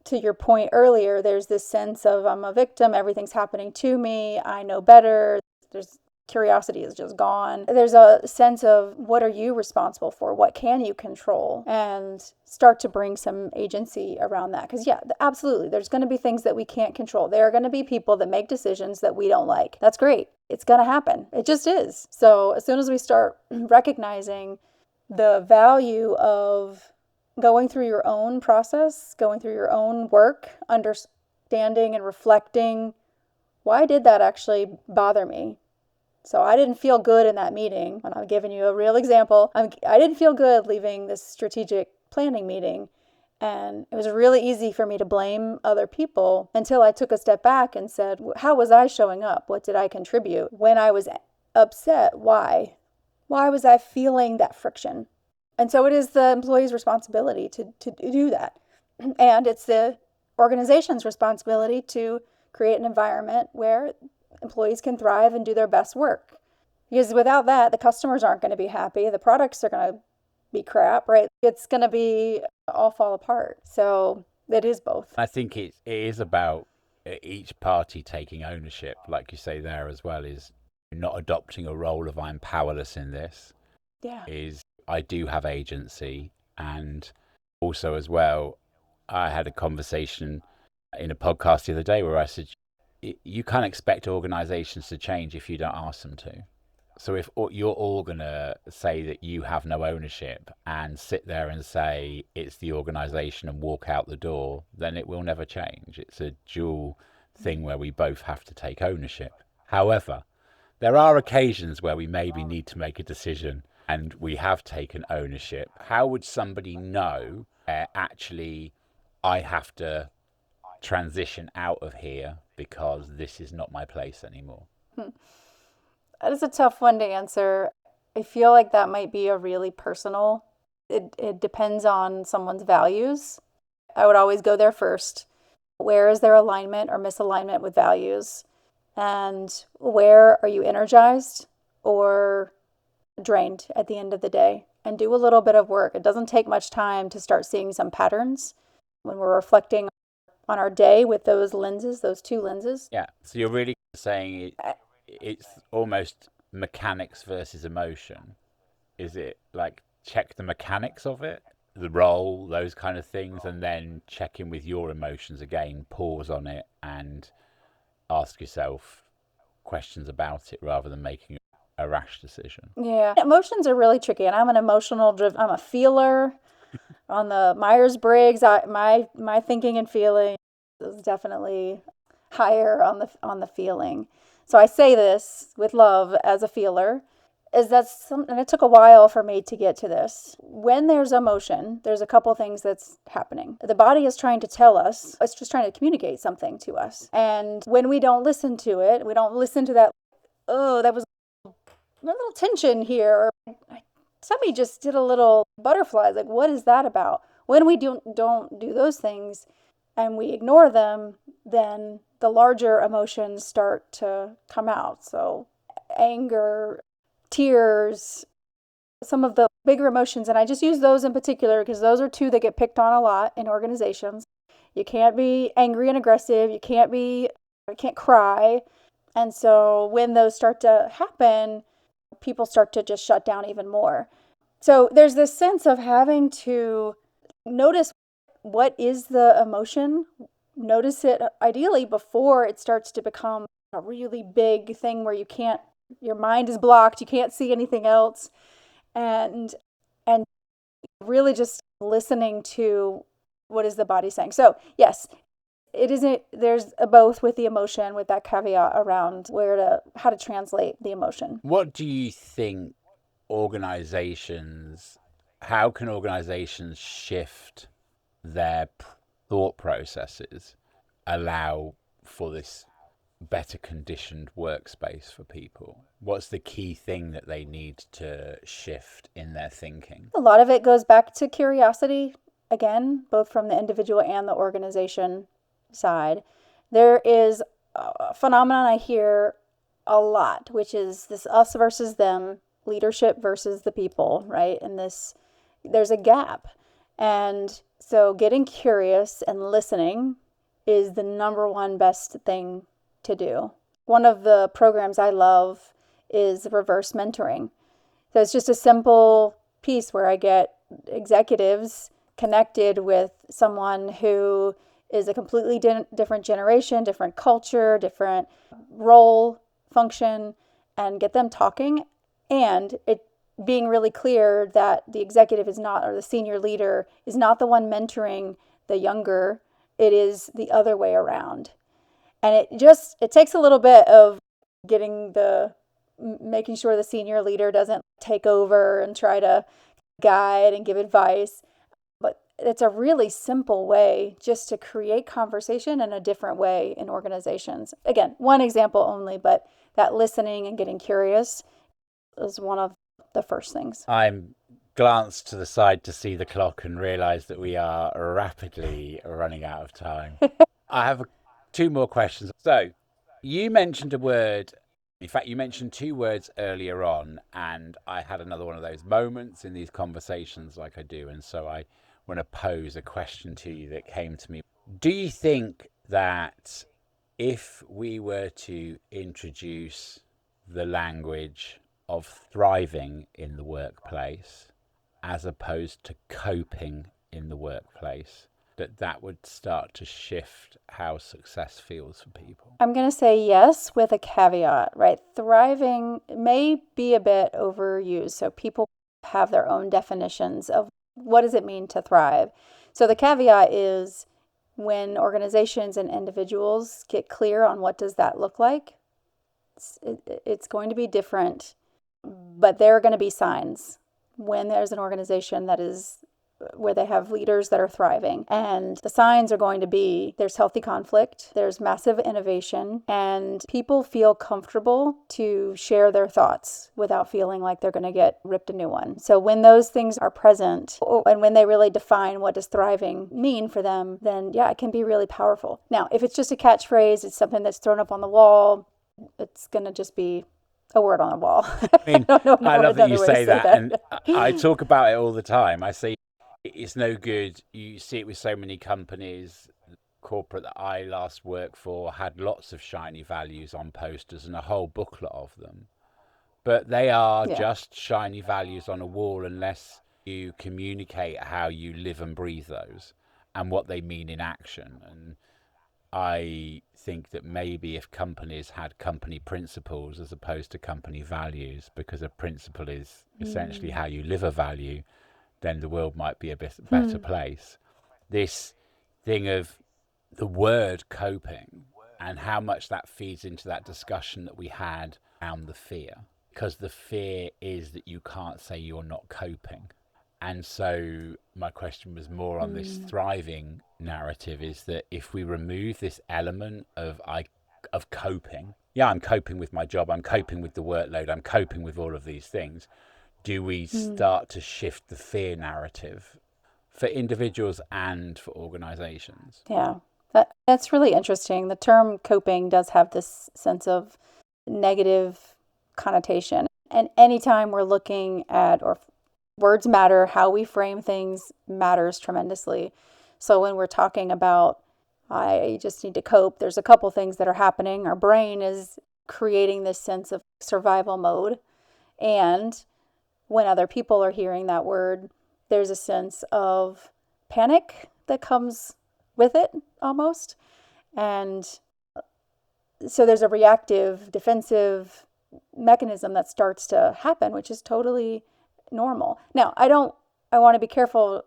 to your point earlier, there's this sense of I'm a victim, everything's happening to me, I know better, curiosity is just gone. There's a sense of what are you responsible for? What can you control? And start to bring some agency around that. Because yeah, absolutely, there's going to be things that we can't control. There are going to be people that make decisions that we don't like. That's great. It's going to happen. It just is. So as soon as we start recognizing the value of going through your own process, going through your own work, understanding and reflecting, why did that actually bother me? So I didn't feel good in that meeting. And I'm giving you a real example. I didn't feel good leaving this strategic planning meeting. And it was really easy for me to blame other people until I took a step back and said, how was I showing up? What did I contribute? When I was upset, why? Why was I feeling that friction? And so it is the employee's responsibility to do that. And it's the organization's responsibility to create an environment where employees can thrive and do their best work. Because without that, the customers aren't going to be happy. The products are going to be crap, right? It's going to be all fall apart. So it is both. I think it is about each party taking ownership, like you say there as well, is not adopting a role of I'm powerless in this. Yeah. Is I do have agency. And also as well, I had a conversation in a podcast the other day where I said, you can't expect organizations to change if you don't ask them to. So if you're all going to say that you have no ownership and sit there and say it's the organization and walk out the door, then it will never change. It's a dual thing where we both have to take ownership. However, there are occasions where we maybe need to make a decision and we have taken ownership. How would somebody know actually I have to transition out of here because this is not my place anymore? That is a tough one to answer. I feel like that might be a really personal. It depends on someone's values. I would always go there first. Where is there alignment or misalignment with values? And where are you energized or drained at the end of the day? And do a little bit of work. It doesn't take much time to start seeing some patterns when we're reflecting on our day with those lenses, those two lenses. Yeah. So you're really saying it's almost mechanics versus emotion. Is it like check the mechanics of it, the role, those kind of things, and then check in with your emotions again, pause on it and ask yourself questions about it rather than making a rash decision? Yeah. Emotions are really tricky, and I'm I'm a feeler. On the Myers-Briggs, my thinking and feeling is definitely higher on the feeling. So I say this with love as a feeler, is that's something, and it took a while for me to get to this. When there's emotion, there's a couple things that's happening. The body is trying to tell us, it's just trying to communicate something to us. And when we don't listen to it, we don't listen to that, oh, that was a little tension here, or somebody just did a little butterfly. Like, what is that about? When we don't do those things and we ignore them, then the larger emotions start to come out. So anger, tears, some of the bigger emotions. And I just use those in particular because those are two that get picked on a lot in organizations. You can't be angry and aggressive. You can't cry. And so when those start to happen, people start to just shut down even more. So there's this sense of having to notice what is the emotion, notice it ideally before it starts to become a really big thing where your mind is blocked, you can't see anything else, and really just listening to what is the body saying. So yes, it isn't, there's a both with the emotion, with that caveat around how to translate the emotion. What do you think how can organizations shift their thought processes, allow for this better conditioned workspace for people? What's the key thing that they need to shift in their thinking? A lot of it goes back to curiosity, again, both from the individual and the organization side. There is a phenomenon I hear a lot, which is this us versus them, leadership versus the people, right? And there's a gap. And so getting curious and listening is the number one best thing to do. One of the programs I love is reverse mentoring. So it's just a simple piece where I get executives connected with someone who is a completely different generation, different culture, different role, function, and get them talking, and it being really clear that the executive is not, or the senior leader is not the one mentoring the younger, it is the other way around. And it takes a little bit of making sure the senior leader doesn't take over and try to guide and give advice. But it's a really simple way just to create conversation in a different way in organizations. Again, one example only, but that listening and getting curious is one of the first things. I'm glanced to the side to see the clock and realize that we are rapidly running out of time. I have two more questions. So you mentioned a word. In fact, you mentioned two words earlier on, and I had another one of those moments in these conversations like I do. And so I want to pose a question to you that came to me. Do you think that if we were to introduce the language of thriving in the workplace as opposed to coping in the workplace, that would start to shift how success feels for people? I'm going to say yes with a caveat, right? Thriving may be a bit overused. So people have their own definitions of what does it mean to thrive. So the caveat is when organizations and individuals get clear on what does that look like, it's going to be different, but there are going to be signs when there's an organization that is where they have leaders that are thriving. And the signs are going to be there's healthy conflict, there's massive innovation, and people feel comfortable to share their thoughts without feeling like they're going to get ripped a new one. So when those things are present, and when they really define what does thriving mean for them, then yeah, it can be really powerful. Now, if it's just a catchphrase, it's something that's thrown up on the wall, it's going to just be a word on a wall. I mean, I love that you way say to that. And I talk about it all the time. I say it's no good. You see it with so many companies. Corporate that I last worked for had lots of shiny values on posters and a whole booklet of them. But they are just shiny values on a wall unless you communicate how you live and breathe those and what they mean in action. And I think that maybe if companies had company principles as opposed to company values, because a principle is essentially how you live a value, then the world might be a bit better place. This thing of the word coping and how much that feeds into that discussion that we had around the fear. Because the fear is that you can't say you're not coping. And so my question was more on this thriving narrative, is that if we remove this element of coping, yeah, I'm coping with my job, I'm coping with the workload, I'm coping with all of these things, do we start to shift the fear narrative for individuals and for organizations? Yeah, that's really interesting. The term coping does have this sense of negative connotation. And anytime we're looking at, or words matter, how we frame things matters tremendously. So when we're talking about, I just need to cope, there's a couple things that are happening. Our brain is creating this sense of survival mode. And when other people are hearing that word, there's a sense of panic that comes with it almost. And so there's a reactive, defensive mechanism that starts to happen, which is totally normal. Now, I want to be careful.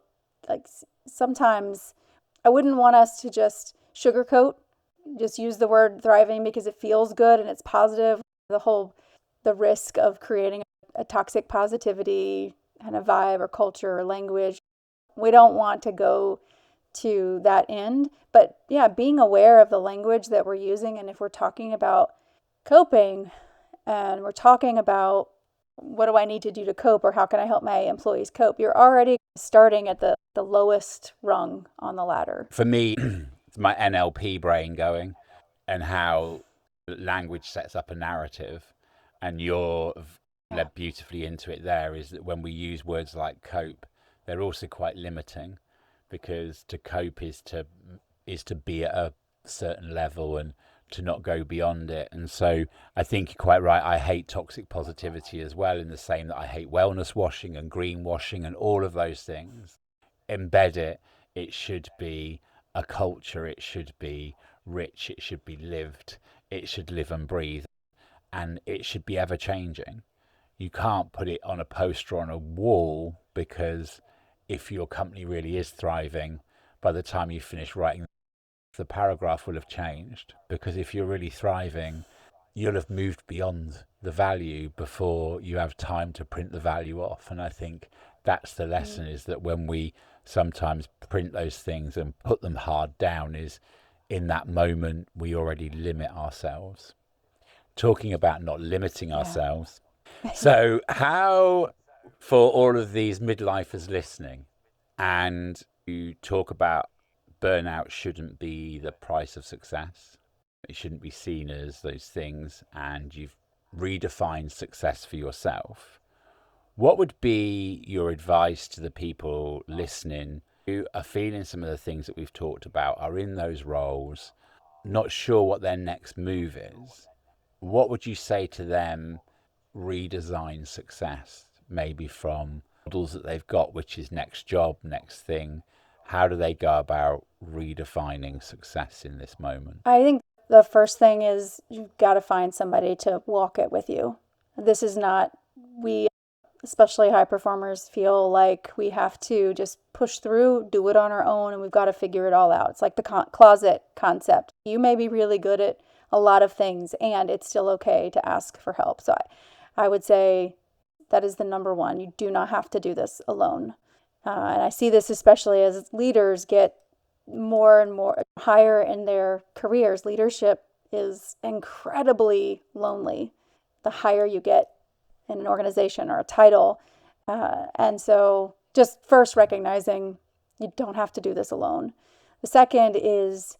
Like sometimes I wouldn't want us to just sugarcoat, just use the word thriving because it feels good and it's positive. The risk of creating a toxic positivity kind of vibe or culture or language. We don't want to go to that end. But yeah, being aware of the language that we're using. And if we're talking about coping and we're talking about what do I need to do to cope, or how can I help my employees cope, you're already starting at the lowest rung on the ladder. For me, it's my NLP brain going, and how language sets up a narrative, and you're led beautifully into it there, is that when we use words like cope, they're also quite limiting, because to cope is to be at a certain level and to not go beyond it. And so I think you're quite right. I hate toxic positivity as well, in the same that I hate wellness washing and greenwashing and all of those things. Embed it. It should be a culture. It should be rich. It should be lived. It should live and breathe. And it should be ever changing. You can't put it on a poster or on a wall, because if your company really is thriving, by the time you finish writing, the paragraph will have changed. Because if you're really thriving, you'll have moved beyond the value before you have time to print the value off. And I think that's the lesson, is that when we sometimes print those things and put them hard down, is in that moment we already limit ourselves. Talking about not limiting ourselves. So how, for all of these midlifers listening, and you talk about burnout shouldn't be the price of success, it shouldn't be seen as those things, and you've redefined success for yourself, what would be your advice to the people listening who are feeling some of the things that we've talked about, are in those roles, not sure what their next move is? What would you say to them? Redesign success, maybe from models that they've got, which is next job, next thing. How do they go about redefining success in this moment? I think the first thing is you've got to find somebody to walk it with you. This is not, we, especially high performers, feel like we have to just push through, do it on our own, and we've got to figure it all out. It's like the closet concept. You may be really good at a lot of things, and it's still okay to ask for help. So I would say that is the number one. You do not have to do this alone. And I see this especially as leaders get more and more higher in their careers. Leadership is incredibly lonely the higher you get in an organization or a title. And so just first recognizing you don't have to do this alone. The second is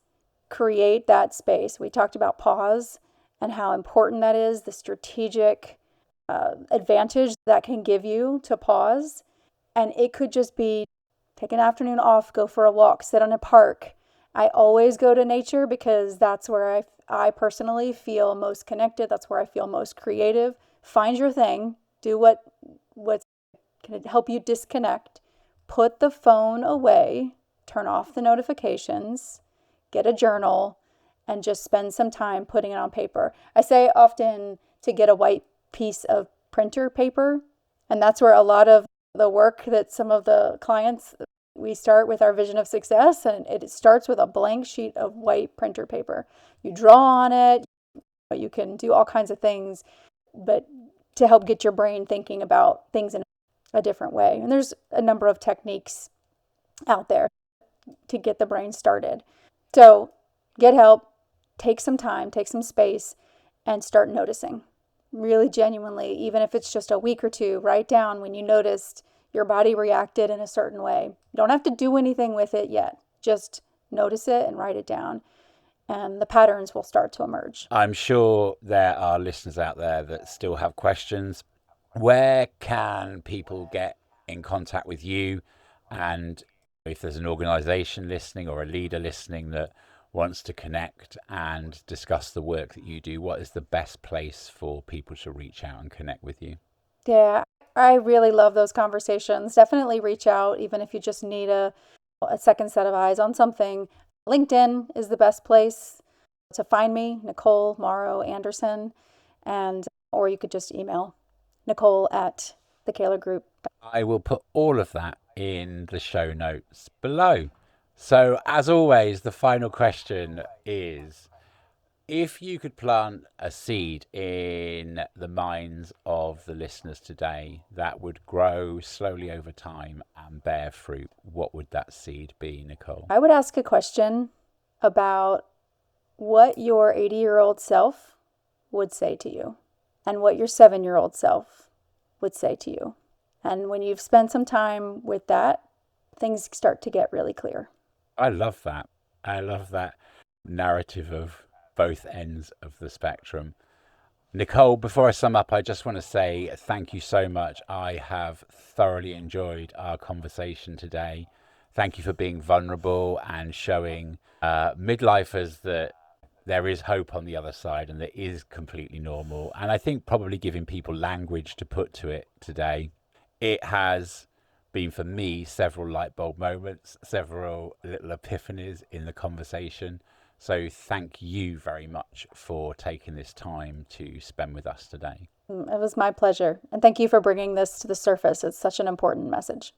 create that space. We talked about pause and how important that is, the strategic advantage that can give you to pause. And it could just be take an afternoon off, go for a walk, sit on a park. I always go to nature because that's where I personally feel most connected. That's where I feel most creative. Find your thing. Do what's going to help you disconnect. Put the phone away. Turn off the notifications. Get a journal and just spend some time putting it on paper. I say often to get a white piece of printer paper, and that's where a lot of the work that some of the clients We start with our vision of success, and it starts with a blank sheet of white printer paper. You draw on it, you can do all kinds of things, but to help get your brain thinking about things in a different way. And there's a number of techniques out there to get the brain started. So get help, take some time, take some space, and start noticing. Really genuinely, even if it's just a week or two, write down when you noticed your body reacted in a certain way. You don't have to do anything with it yet. Just notice it and write it down, and the patterns will start to emerge. I'm sure there are listeners out there that still have questions. Where can people get in contact with you? And if there's an organization listening or a leader listening that wants to connect and discuss the work that you do, what is the best place for people to reach out and connect with you? Yeah, I really love those conversations. Definitely reach out, even if you just need a second set of eyes on something. LinkedIn is the best place to find me, Nicole Morrow Anderson, or you could just email Nicole@thekalergroup. I will put all of that in the show notes below. So as always, the final question is, if you could plant a seed in the minds of the listeners today that would grow slowly over time and bear fruit, what would that seed be, Nicole? I would ask a question about what your 80-year-old self would say to you and what your 7-year-old self would say to you. And when you've spent some time with that, things start to get really clear. I love that. I love that narrative of both ends of the spectrum. Nicole, before I sum up, I just want to say thank you so much. I have thoroughly enjoyed our conversation today. Thank you for being vulnerable and showing midlifers that there is hope on the other side and that is completely normal. And I think probably giving people language to put to it today. It has been for me several light bulb moments, several little epiphanies in the conversation. So thank you very much for taking this time to spend with us today. It was my pleasure. And thank you for bringing this to the surface. It's such an important message.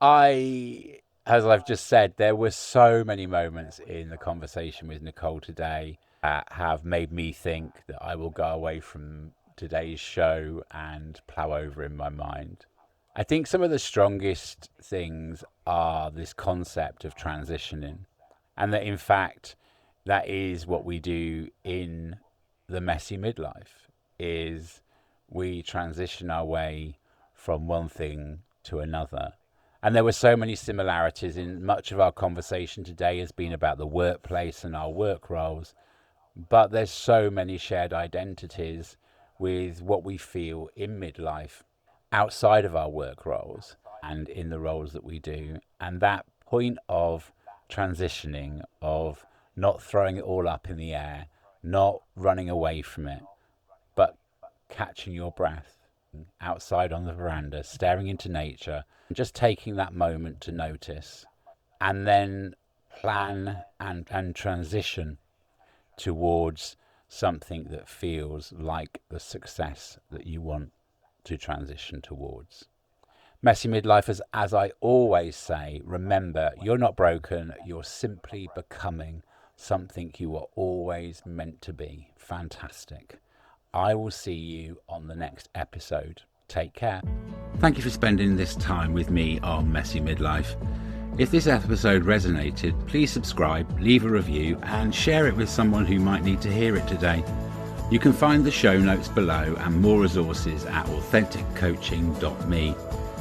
As I've just said, there were so many moments in the conversation with Nicole today that have made me think that I will go away from today's show and plow over in my mind. I think some of the strongest things are this concept of transitioning, and that in fact, that is what we do in the messy midlife, is we transition our way from one thing to another. And there were so many similarities in much of our conversation today has been about the workplace and our work roles, but there's so many shared identities with what we feel in midlife outside of our work roles and in the roles that we do. And that point of transitioning, of not throwing it all up in the air, not running away from it, but catching your breath outside on the veranda, staring into nature, and just taking that moment to notice, and then plan and transition towards something that feels like the success that you want to transition towards. Messy midlifers, as I always say, remember, you're not broken, you're simply becoming something you were always meant to be. Fantastic. I will see you on the next episode. Take care. Thank you for spending this time with me on Messy Midlife. If this episode resonated, please subscribe, leave a review, and share it with someone who might need to hear it today. You can find the show notes below and more resources at authenticcoaching.me.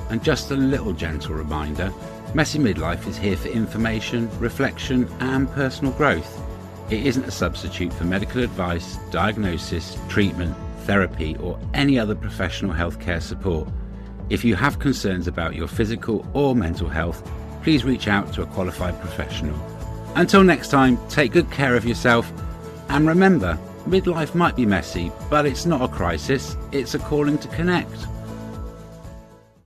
And just a little gentle reminder, Messy Midlife is here for information, reflection, and personal growth. It isn't a substitute for medical advice, diagnosis, treatment, therapy, or any other professional healthcare support. If you have concerns about your physical or mental health, please reach out to a qualified professional. Until next time, take good care of yourself, and remember, midlife might be messy, but it's not a crisis, it's a calling to connect.